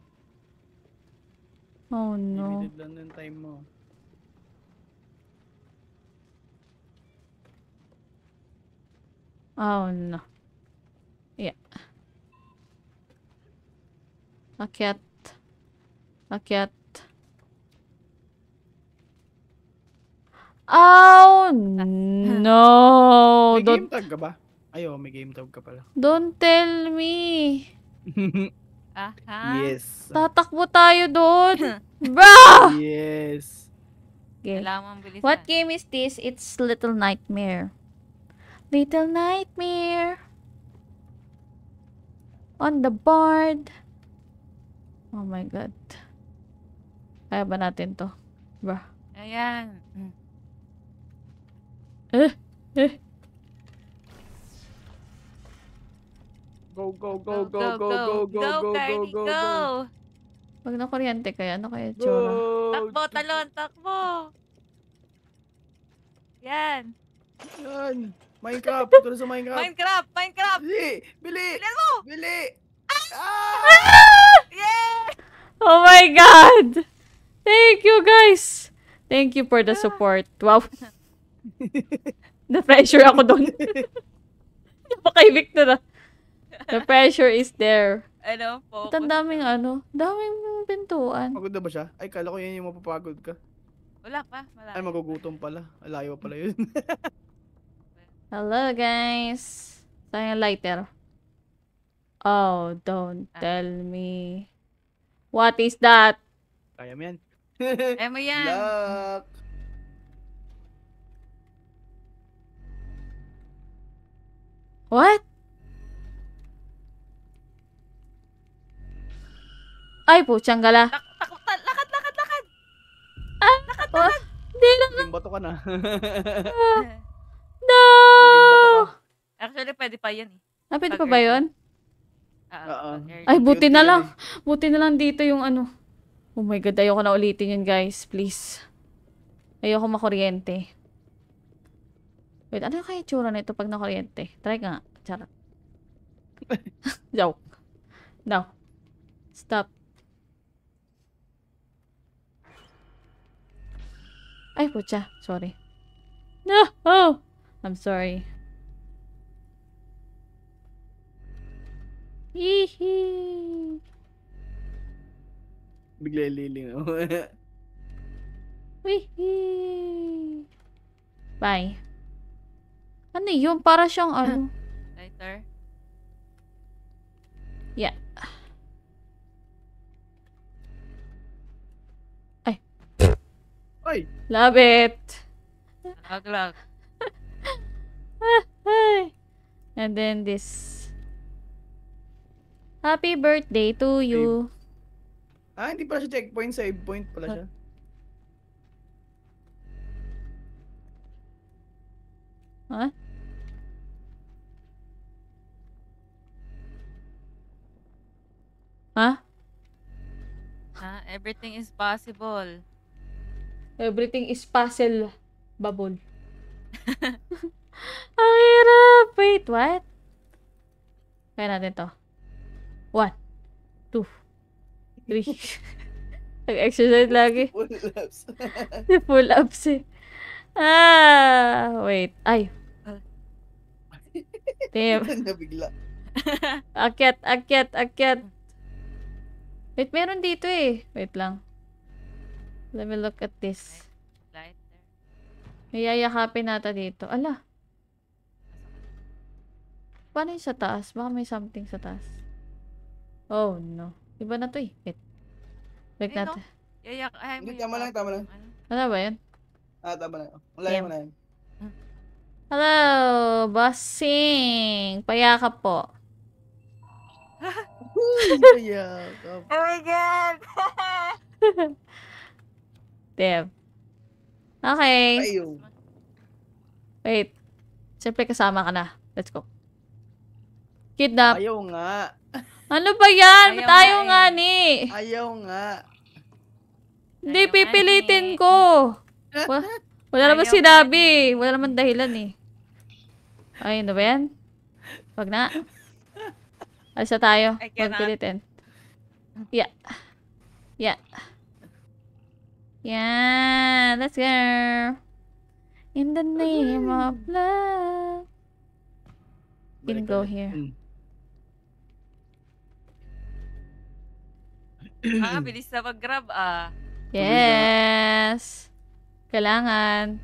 Oh no. Limited lang ng time mo. Oh no. Yeah. Akyat. Oh no. May game tag ka ba? Ayo, may game tag ka pala. Don't tell me. Yes. Tatakbo tayo doon. Bro! Yes. Okay. Kailangan mong bilisan. What game is this? It's Little Nightmare. Little Nightmare. On the board. Oh my god. Kaya ba natin to? Bro. Ayan. Go, go, go, go, go, go, go, go, Kylie, go, go! go. Pag na kuryente kaya, ano kaya tsura? Takbo, talon, takbo! Yan. Yan. Minecraft. Ito na sa Minecraft. Minecraft! Bili! Bili! Bilisan mo! Bili! Yeah! Oh my god! Thank you guys! Thank you for the support. Wow. Na-pressure ako doon. Napaka-evict na. The pressure is there. Ano, At focus. ang daming daming pintuan. Pagod na ba siya? Ay, kala ko yan yung mapapagod ka. Wala pa, wala. Ay, magugutom pala. Alayo pala yun. Hello guys. Sayang lighter. Oh, don't tell me. What is that? Kaya mo yan. Eh mo yan. Luck. What? Ay, putsang gala. Lakad! Oh, di lang. Naging bato ka na. No! Naging bato ka. Actually, pwede pa yun eh. Pwede pa ba yun? Oo. Ay, buti Unti-unti na yan lang. eh. Buti na lang dito yung ano. Oh my god, ayoko na ulitin yun guys. Please. Ayoko makuryente. Wait, ano kaya itsura na ito pag nakuryente? Try ka nga. Charot. Joke. No. Stop. Ay, putya. Sorry. No! Oh! I'm sorry. Hihi. Bigla liling. Wihi. Bye. Ano yun? Para siyang ano. Lighter. Yeah. Ay. Ay! Love it. Nalaglag. Ay. And then this. Happy birthday to you. Hindi pala siya checkpoint, save point pala siya. Huh? Huh? Everything is possible. Everything is puzzle. Babol. Ang hirap. Wait, what? Kaya natin to. 1, 2, 3. Nag-exercise lagi. Full laps. Full ups eh. Wait. Ay. Damn. Nabigla. Akyat. Wait, meron dito eh. Wait lang. Let me look at this. Lighter. May yayakapin nata dito. Ala. Paano yung sa taas? Baka may something sa taas. Oh, no. Iba na to eh. Wait. Wait Ay, no. natin. Yayak. Ay, Hindi, may tama lang, tama lang. ano. Ano ba yun? Tama na. Wala mo na yan. Hello, bossing. Payakap po. Yakap. Oh my God! Damn. Okay. Ayaw. Wait. Siyempre kasama ka na. Let's go. Kidnap. Ayaw nga. Ano ba yan? Ayaw Ba't ayaw nga nga eh. ni? Ayaw nga. Hindi, Ayaw nga pipilitin ni. ko. Wala naman Ayaw sinabi. Wala naman dahilan eh. Ay, ano ba yan? Wag na. Alis na tayo. I cannot. Magpilitin. Yeah. Yeah. Let's go. In the name of love. Can go here. Bilis na mag-grab Yes. Kailangan.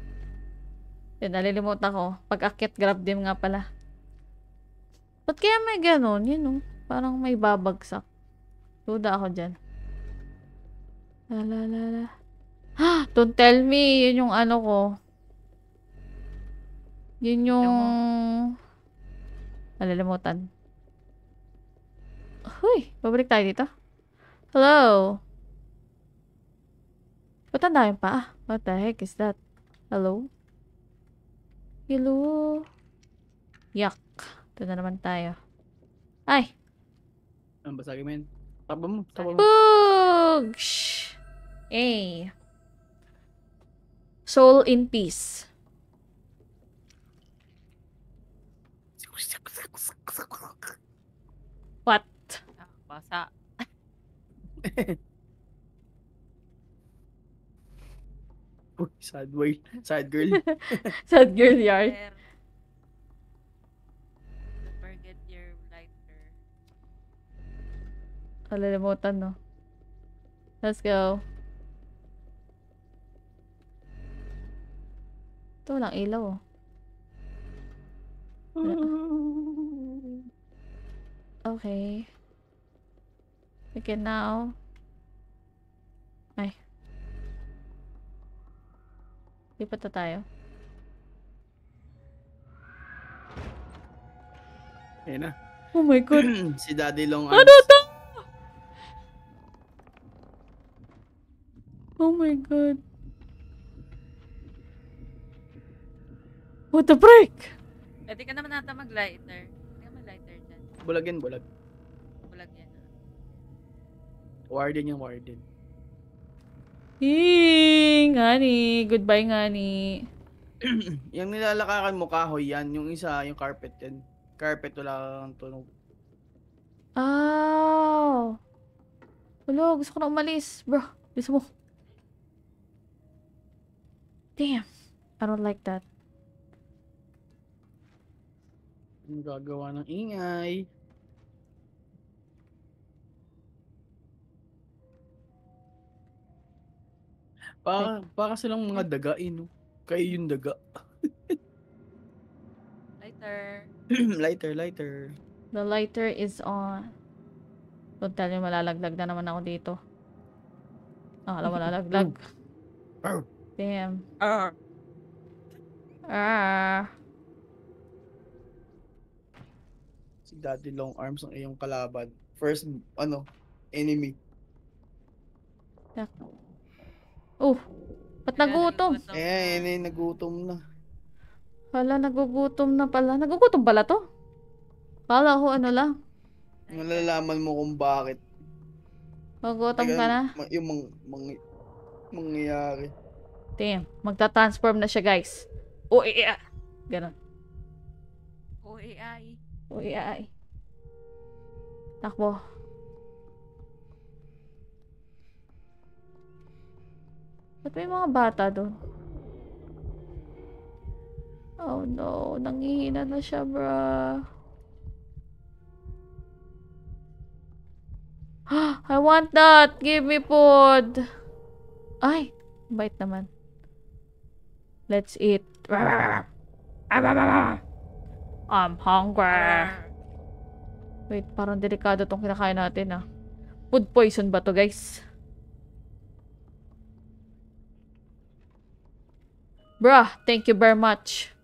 Yun, nalilimutan ko. Pag-akyat, grab din nga pala. Ba't kaya may ganon? Yun, parang may babagsak. Duda ako dyan. La. Don't tell me. Yun yung ano ko. Yun yung... Nalilimutan. Huy! Babalik tayo dito. Hello? Ba't ang dami pa? What the heck is that? Hello? Hello? Yuck. Ito na naman tayo. Ay! Ang basagin mo yan. Taba mo. Boogs! A. Soul in peace. What? Basa. Uy, sad boy. Sad girl. Sad girl yard. Don't forget your lighter. Kalilimutan, no? Let's go. Ito, walang ilaw, oh. Okay. We can now... Ay. Lipat na tayo. Ayun na. Oh my God. Si Daddy Long Ano to? Oh my God. What the frick? Pwede ka naman nata mag-lighter. Hindi ka mag-lighter dyan. Bulag yan, bulag. Bulag yan. Warden yung warden. Ngani. Goodbye, ngani. Yung nilalakaran mo kahoy yan. Yung isa, yung carpet yan. Carpet wala kang tunog. Oh. Wala, gusto ko na umalis. Bro, bisa mo. Damn. I don't like that. Yung gagawa ng ingay. Para silang mga dagain, no? Kayo yung daga. Lighter. Lighter. The lighter is on. Don't tell me malalaglag na naman ako dito. Akala malalaglag. Arr. Damn. Ah. Si Daddy Long Arms ang iyong kalaban. First, enemy. Oh, ba't nagutom? Nagutom na. Hala, nagugutom na pala. Nagugutom pala to? Kala ko ano lang. Malalaman mo kung bakit. Nagugutom ka na? Yung mangyayari. Damn, magta-transform na siya, guys. O, ganon. O AI. O, takbo. Ba't may mga bata doon? Oh no, nangihina na siya, bruh. I want that! Give me food! Ay, bait naman. Let's eat. I'm hungry. Wait, parang delikado tong kinakain natin, ah. Food poison ba to, guys? Bruh, thank you very much.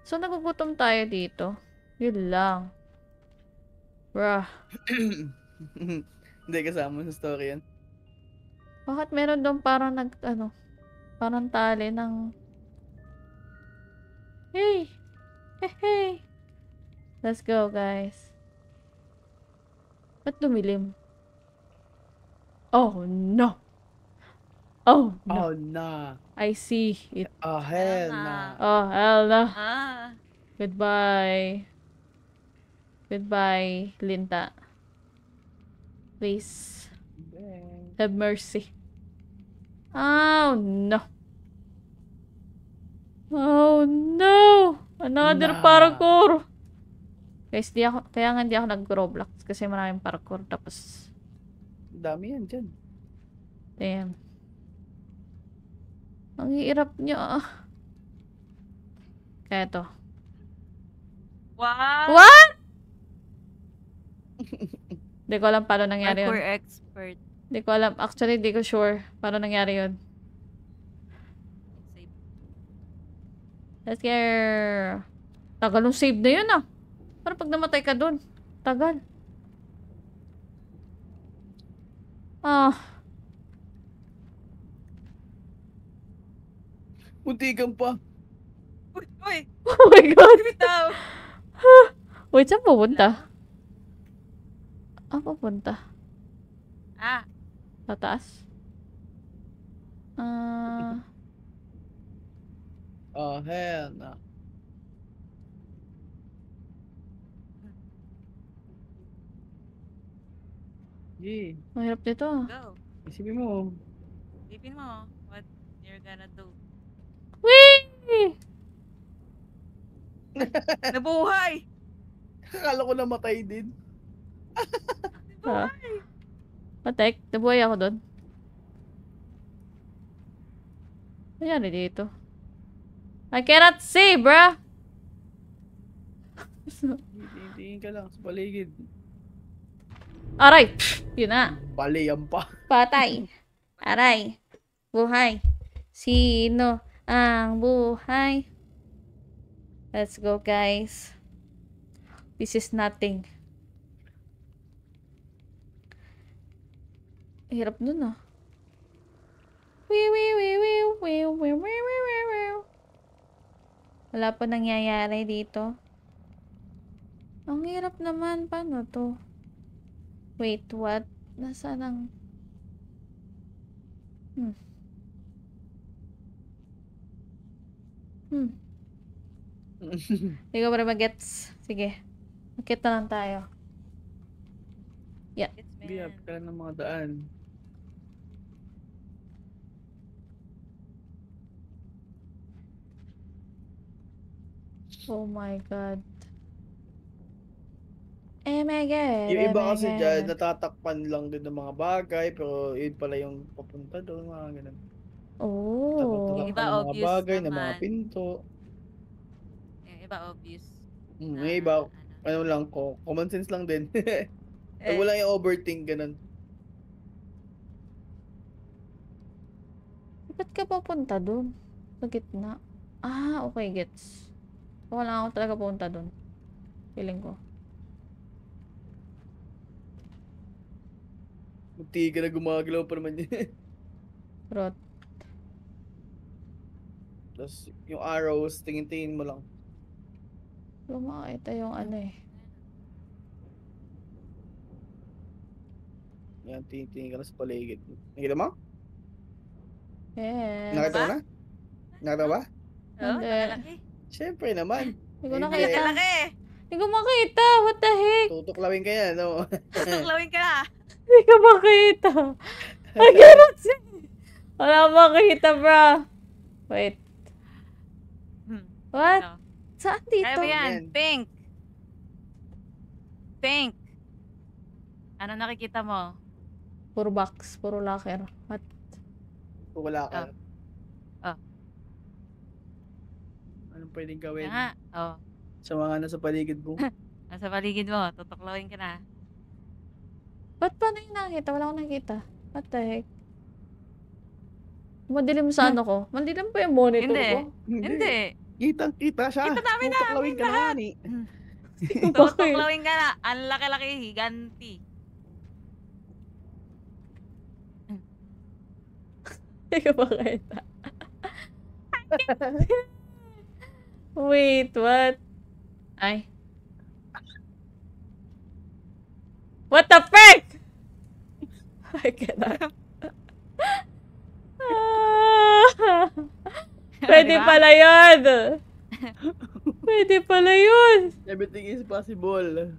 So, nagugutom tayo dito. Yun lang. Bruh. Hindi kasama sa story yan. Bakit meron doon parang parang tali ng... Hey! Hey! Let's go, guys. Ba't dumilim? Oh, no! Oh, no. Oh, nah. I see it. Oh, hell nah. Oh, hell no. Ah. Goodbye. Goodbye, Linta. Please. Have mercy. Oh, no. Oh, no. Another Nah. parkour. Guys, kaya nga hindi ako nag-Roblox kasi maraming parkour. Tapos, Dami yan dyan. damn. Ang hirap niya. Kaya to. Wow! What? Hindi ko alam paano nangyari yun. Parkour expert. Hindi ko alam. Actually, hindi ko sure paano nangyari yun. Let's get... Tagal nung save na yun, ah. Parang pag namatay ka dun. Tagal. Ah. Muntikan pa. Uy! Uy! Oh my God. Bitaw! Wait, saan pupunta? Ah, pupunta. Ah! Sa taas? Oh, hell nah. Yeah. Mahirap nito, ah. Go! Isipin mo. Isipin mo what you're gonna do. Whee! Nabuhay! Akala ko namatay din. Patek, nabuhay ako doon. Ano nangyari dito? I cannot see, bruh! Tingin ka lang sa paligid. Aray! Yun na. Baliyan pa. Patay. Aray. Buhay. Sino ang buhay? Let's go, guys. This is nothing. Hirap nun, ah. Wala pa nangyayari dito. Ang hirap naman. Paano to? Wait, what? Nasaan ang... Hindi ko pa rin mag-gets. Sige. Makit na lang tayo. Yeah. It's Biyap ka lang ng mga daan. Oh my God. Oh my God. Yung iba oh my kasi God. dyan, natatakpan lang din ng mga bagay, pero yun pala yung papunta doon, mga ganun. Oh. Tatakpan Iba ng mga obvious bagay, ng mga naman. pinto. Yung iba obvious. Yung iba, ano lang ko, common sense lang din. Pag wala yung overthink, ganun. Ba't ka papunta dun? Sa gitna. Ah, okay, gets. Baka lang ako talaga punta dun. Feeling ko. Munti ka na gumagalaw pa naman yun. Rot. Tapos yung arrows, tingin-tingin mo lang. Wala makakita yung ano eh. Yan, tingin-tingin ka na sa paligid. Nakita mo? Yes. Nakita mo na? Nakita ba? Oh, Hindi. nakalaki. Siyempre naman. Hindi ko Hindi. nakita. Nakalaki. Hindi ko makita. What the heck? Tutuklawin ka yan, no? Tutuklawin ka na. Hindi ko makita. Ay, ganun siya. Wala makita, bro. Wait. What? Ano? Saan dito? Kaya ba yan? Yan. Pink. Pink. Ano nakikita mo? Puro box. Puro locker. What? Wala ka. Ah. Anong pwedeng Kaya gawin? nga. Oh. Sa mga nasa paligid mo. Nasa paligid mo. Tutuklawin ka na. Ba't pa na yung nakita? Wala akong nakita. What the heck? Madilim sa ano ko? Madilim pa yung monitor Hindi. ko. Hindi. Kitang-kita siya. Kita namin Tutuklawin ka na lahat. yan eh. Bakit? Tutuklawin ka na. Ang laki-laki. Higanti. Hindi ko makita. Wait, what? Ay. What the frick? I cannot. Pwede Diba? pala yun. Pwede pala yun. Everything is possible.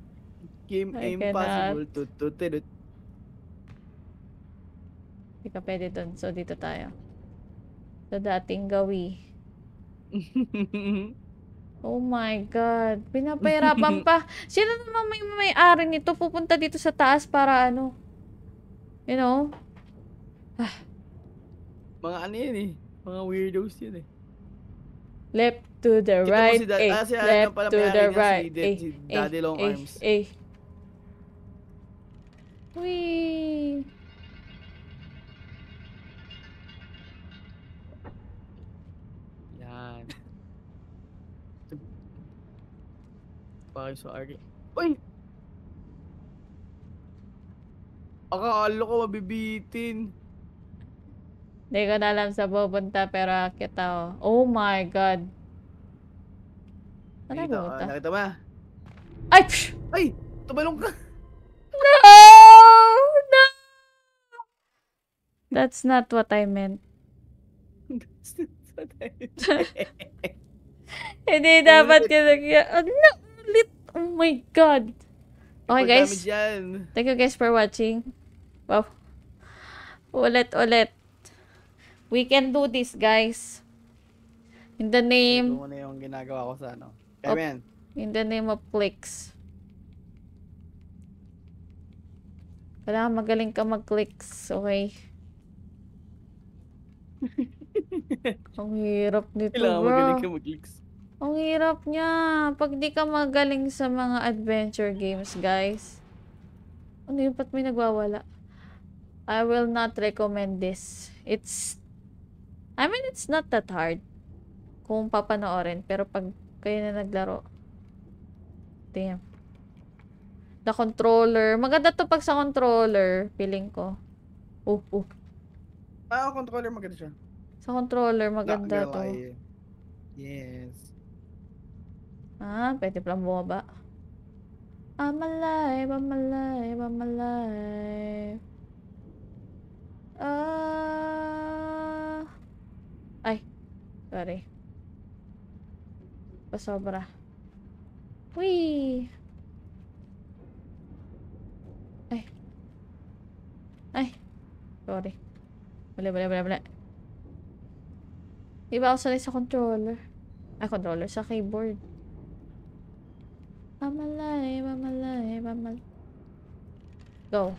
Game I impossible. Tututut. Hindi ka pwede dun. So, dito tayo. Sa dating gawi. Oh my God. Pinapahirapan pa. Sino naman may-ari nito? Pupunta dito sa taas para ano? You know? Mga ano yun eh. Mga weirdos yun eh. Left to the Kita mo right. si Dad- eh. si ano Left pala to may-ari the niya, right. si Daddy Long Arms. Wee. Yan. Bakit so arty? Uy! Akala ko mabibitin. Hindi ko na alam sa pupunta pero kita oh. Oh my God. Ano pupunta? Nakita mo na? Ay! Psh! Ay! Tumalong ka! No! No! That's not what I meant. Hindi dapat yun. Ano ulit? Oh my God. Okay guys. Thank you guys for watching. Wow. Ulit. We can do this guys. In the name. Ito muna yung ginagawa ko sa ano. Kevin. In the name of clicks. Kailangan magaling ka mag-clicks. Okay? Ang hirap nito, Kailangan bro. magaling ka mag-clicks. Ang hirap niya. Pag di ka magaling sa mga adventure games, guys. Ano yun? Ba't may nagwawala? I will not recommend this. I mean, it's not that hard. Kung papanoorin. Pero pag kayo na naglaro. Damn. The controller. Maganda to pag sa controller. Feeling ko. Controller maganda siya. Sa controller, maganda Not to. gonna lie. Yes. Ah, pwede palang bumaba. I'm alive, I'm alive, I'm alive. Ay. Sorry. Pasobra. Whee! Ay. Sorry. Bala. Iba ako sanay sa controller. Controller. Sa keyboard. I'm alive. Go.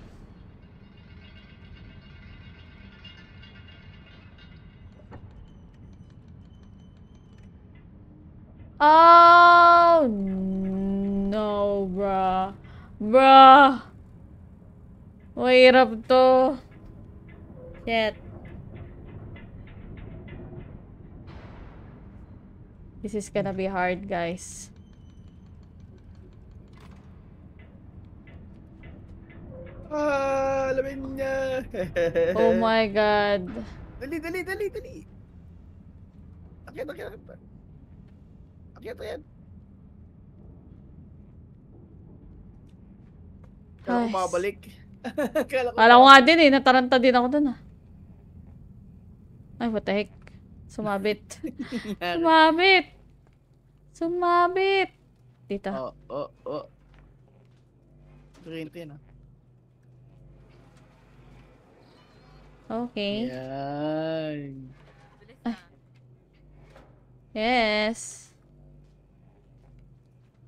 Oh no, bruh. Mahirap to. Shit. This is gonna be hard, guys. Alamin niya. Oh my god. Dali. Akyat. Akyat yan. Kala ko Ay. mabalik. Kala ko nga din eh. Nataranta din ako dun ah. Ay, what the heck. Sumabit. Sumabit. Dito. Oh. Green yan ah. Okay. Yan. Bilis na. Yes.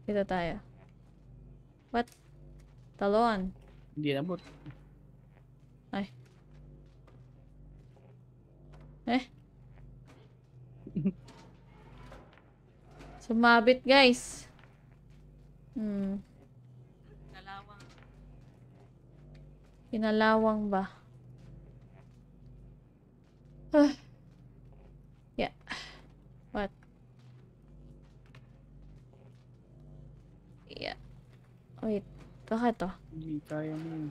Dito tayo. What? Talon. Hindi na mo. Ay. Sumabit, guys. Kalawang. Pinalawang ba? Yeah. What? Yeah. Wait. Bakit to? Hindi kaya mo.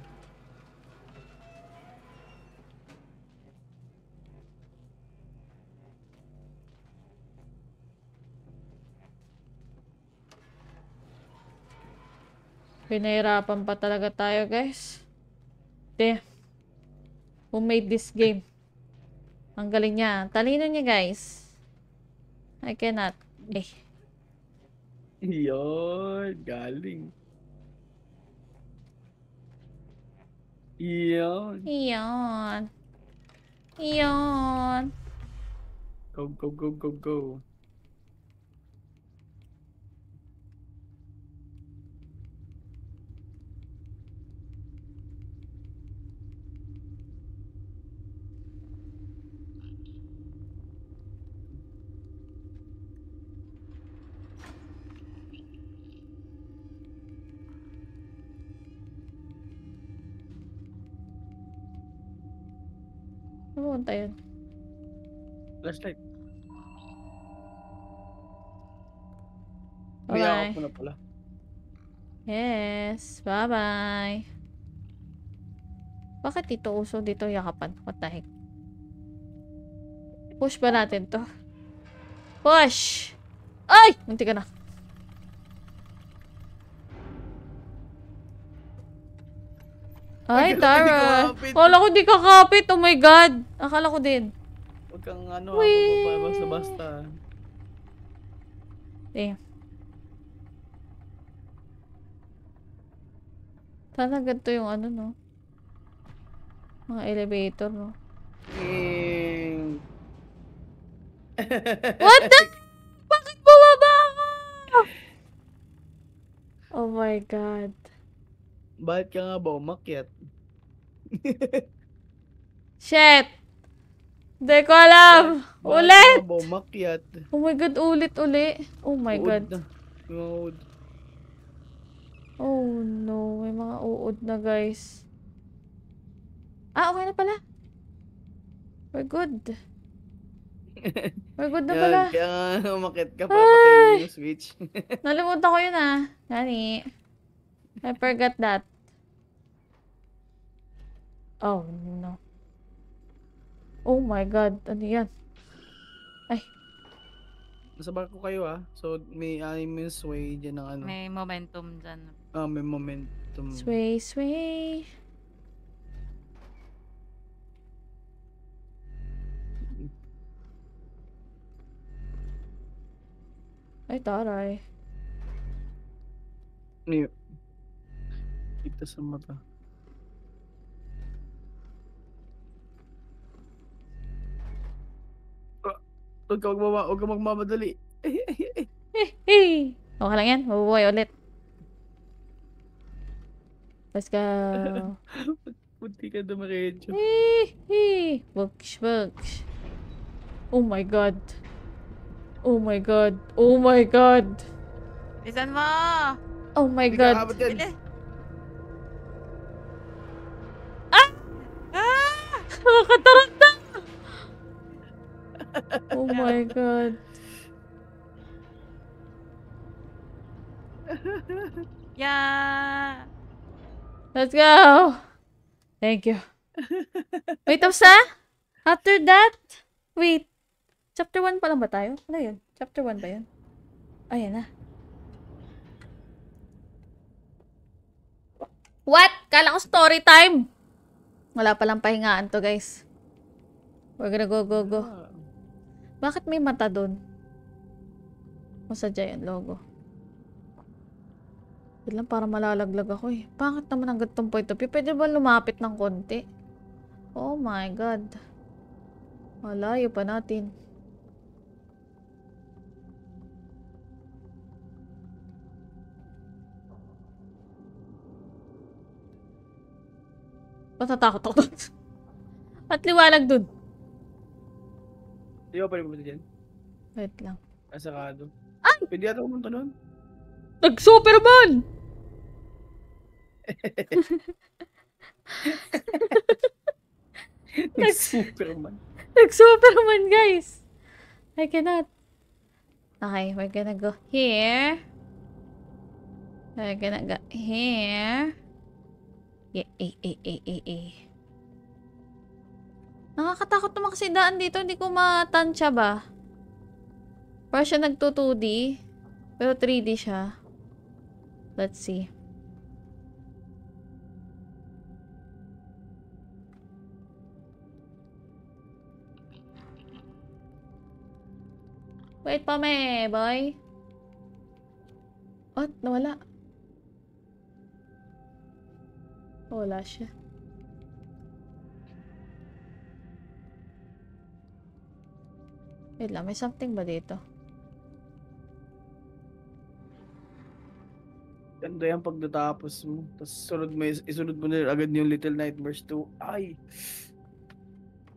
Pinahirapan pa talaga tayo, guys. Damn. Who made this game? Ang galing niya. Talino niya, guys. I cannot. Yun. Galing. Yun. Iyon. Iyon. Go. Pumunta yun. Flashlight. Bye-bye. Biyawak mo na pala. Yes. Bye-bye. Bakit dito uso dito yakapan? What the heck? Push ba natin to? Push! Ay! Munti ka na. Ay, Akala ko di Tara. kakapit. Akala ko di kakapit. Oh my God. Akala ko din. Huwag kang Whee! basta. Damn. Sana ganito yung ano, no? Mga elevator, no? What the? Bakit bumaba ako? Oh my God. Bakit ka nga ba umakyat? Shit! Hindi ko alam. Bakit Ulit! ka nga ba umakyat? Oh my God, uli. Oh my Uod God. na. Uod. Oh no, may mga uod na, guys. Ah, okay na pala. We're good. We're good na pala. Yan, kaya nga umakyat ka para patayin yung switch. Nalimutan ko yun ah. Nani. I forgot that. Oh no. Oh my God. Ano yan? Nasa barko kayo ah. So may sway dyan ng ano. May momentum dyan. May momentum. Sway, sway. Ay, taray. Ano kita sa mata. Huwag ka magmamadali. Hey! Okay lang yan. Mabubuhay ulit. Let's go. Punti ka dumiretso. Bugsh, bugsh. Oh my God. Oh my God. Oh my God. Lisan mo! Oh my Hindi God. ka abot yan. Bilis! Nakakataranta. Oh my God. Yeah. Let's go! Thank you. Wait, tapos na? After that? Wait. Chapter 1 pa lang ba tayo? Ano yun? Chapter 1 ba yun? Ayan na. What? Kala ko story time! Wala palang pahingaan to, guys. We're gonna go. Ah. Bakit may mata dun? O sadya yung logo. Wait lang, para malalaglag ako eh. Bakit naman ang ganitong point of view? Pwede ba lumapit ng konti? Oh my God. Malayo pa natin. Matatakot ako dun. At liwanag dun. Di ba pwede pumunta dyan? Wait lang. Asakado. Ay! Pwede yata pumunta doon. Nag-Superman! Nag-Superman. Nag-Superman, guys! I cannot. Okay, we're gonna go here. We're gonna go here. Nakakatakot naman kasi daan dito. Hindi ko matansya ba? Para siya nagto 2D. Pero 3D siya. Let's see. Wait pa me, boy. What? Nawala. Wala siya. Wait lang, may something ba dito? Ganda yan pag natapos mo. Tapos isunod mo na agad yung Little Nightmares 2. Ay!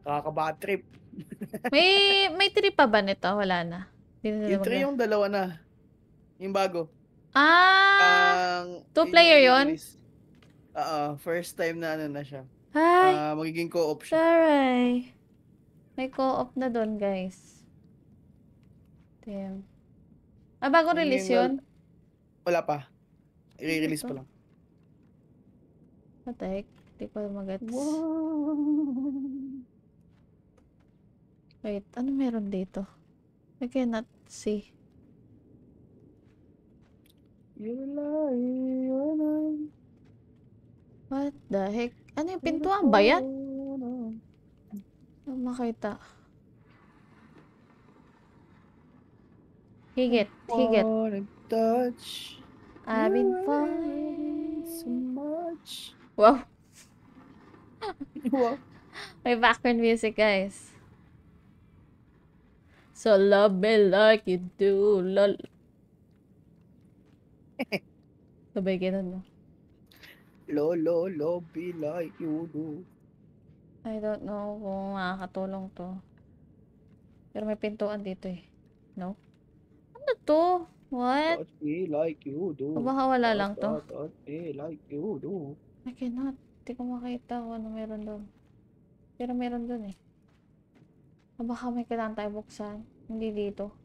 Kakaka-bad trip. May trip pa ba nito? Wala na. Hindi na Yung 3 yung dalawa na. Yung bago. Ah! Two-player yun? First time na ano na siya. Hi! Magiging co-op siya. Taray! May co-op na doon, guys. Damn. Bago Yung release well, yun? Wala pa. I-release Ito. pa lang. What the heck? Di ko magets. Wait, ano meron dito? I cannot see. What the heck? Ano yung pintuan ba yan? Ano makita? Higit. Touch. I've been falling. So much. Wow. Wow. May background music, guys. So love me like you do, lol. Sabay ganun, no? Lo, be like you do. I don't know kung makakatulong to. Pero may pintuan dito eh. No? Ano to? What? Touch me like you O do. baka wala lang to? Touch me like you do. I cannot. Hindi ko makita kung ano meron doon. Pero meron doon eh. O baka may kailangan tayo buksan. Hindi dito.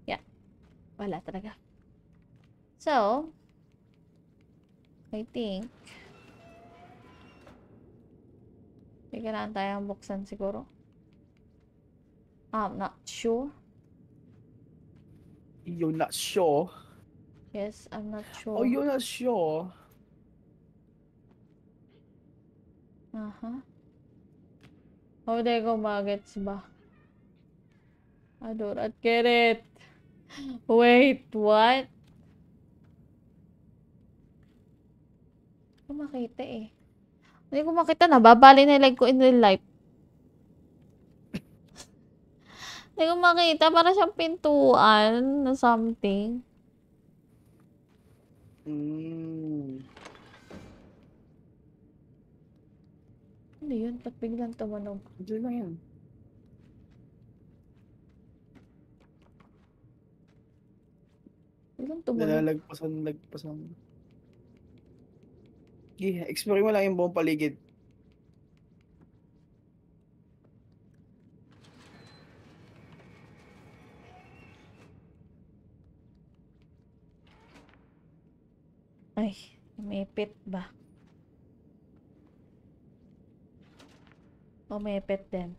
Yeah. Wala talaga. So, I think may kailangan tayong buksan siguro. I'm not sure. You're not sure? Yes, I'm not sure. Oh, you're not sure? Oh, di ko magets ba? I don't get it. Wait, what? Hindi ko makita eh. Hindi ko makita. Nababali na yung leg ko in real life. Hindi ko makita. Para siyang pintuan na something. Ano yun? Ba't biglang tumunog? Diyan lang yan. Biglang tumunog. Lagpasan. Okay, explore mo lang yung buong paligid. Ay, umipit ba? Umipit din.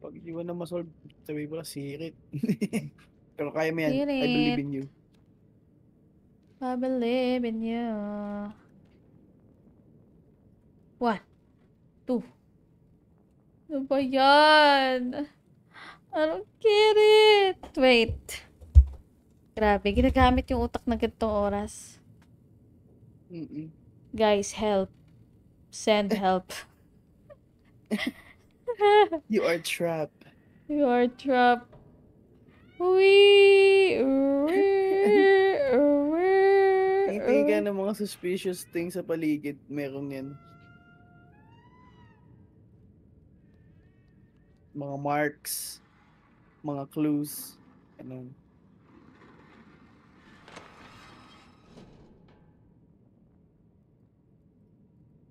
Pag hindi mo na masolve, sabi ko na sirit. Pero kaya mo yan. I Sirit. believe in you. I believe in you. 1, 2. Ano ba yan? I don't get it. Wait. Grabe, ginagamit yung utak na ganitong oras. Mm-mm. Guys, help. Send help. You are trapped. You are trapped. Tingin ka ng mga suspicious things sa paligid. Meron yan. Mga marks. Mga clues. Ano.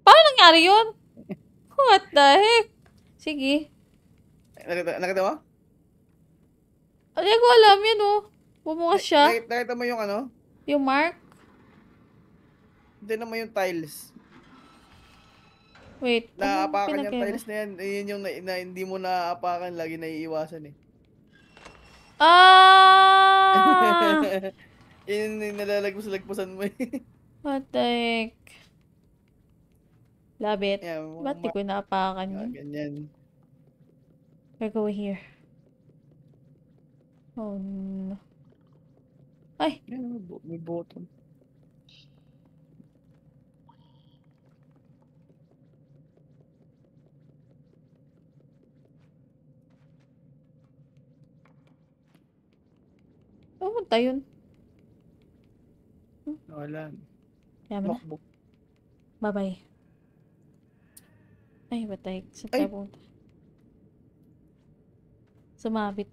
Paano nangyari yun? What the heck? Sige. Nakita mo? Hindi ko alam yun, oh. Bumukas siya. Nakita mo yung ano? Yung mark. Hindi naman yung tiles. Wait. Naapakan yung tiles na yan. Yun yung hindi mo naapakan. Lagi naiiwasan eh. Ah! Yun yung nalalagpusan mo eh. What the heck? Love it. Yeah, Ba't di ko naapakan yun? ganyan. We're going here. Oh no. Ay! Yan, may button. Pumunta yun. Wala. Kaya mo na. Makbo. Bye-bye. Ay, batay. Sa Ay! pumunta. Sumabit.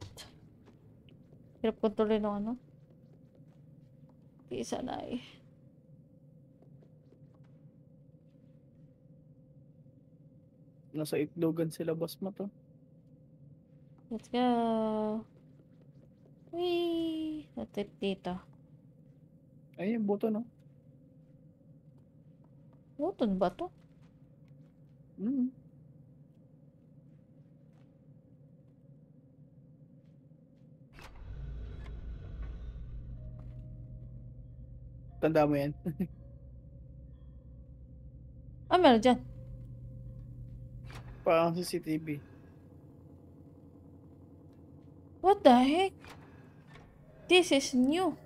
Hirap kontrolin ng ano. Di isa na eh. Nasa itlogan sila, boss mo to. Let's go. Whee! Natip dito. Ay, yung button, no? Button ba to? Tanda mo yan. Ah, meron dyan. Parang CCTV. What the heck? This is new.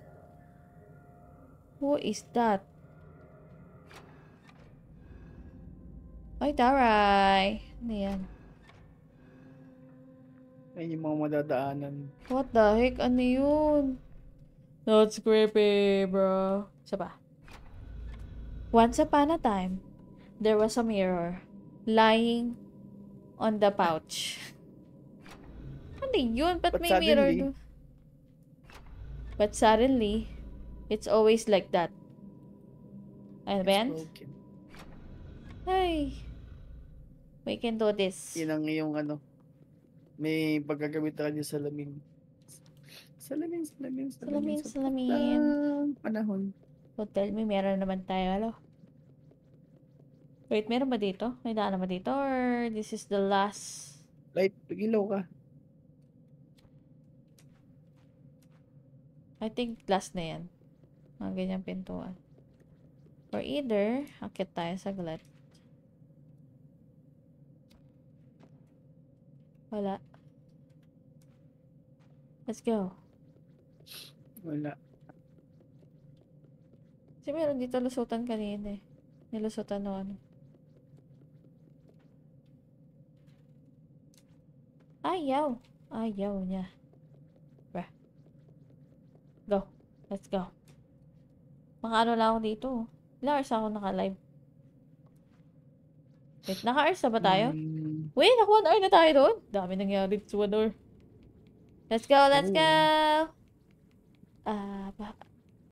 Who is that? Ay, taray. Ano yan? Ayun yung mga madadaanan. What the heck? Ano yun? That's creepy, bro. Isa pa. Once upon a time, there was a mirror lying on the pouch. Ano yun? Ba't But may mirror suddenly- doon? But suddenly, it's always like that. Ano ba yan? It's broken. Ay. We can do this. Yun ang iyong ano. May paggagamit ka niya sa salamin. Salamin. Salamin. Panahon. So tell me, meron naman tayo, alo? Wait, meron ba dito? May daan naman dito? Or this is the last? Light, ilaw ka. I think last na yan. Mga ganyang pintuan. Or either, akit tayo saglit. Wala. Let's go. Wala. Kasi meron dito lusutan kanina eh. Nilusutan no ano. Ayaw. Ayaw niya. Bruh. Go. Let's go. Maka-ano lang ako dito. Ilang hours ako naka-live? Wait, naka-hours na ba tayo? Wait, naka 1 hour na tayo doon. Dami nangyari sa 1 hour. Let's go, let's go!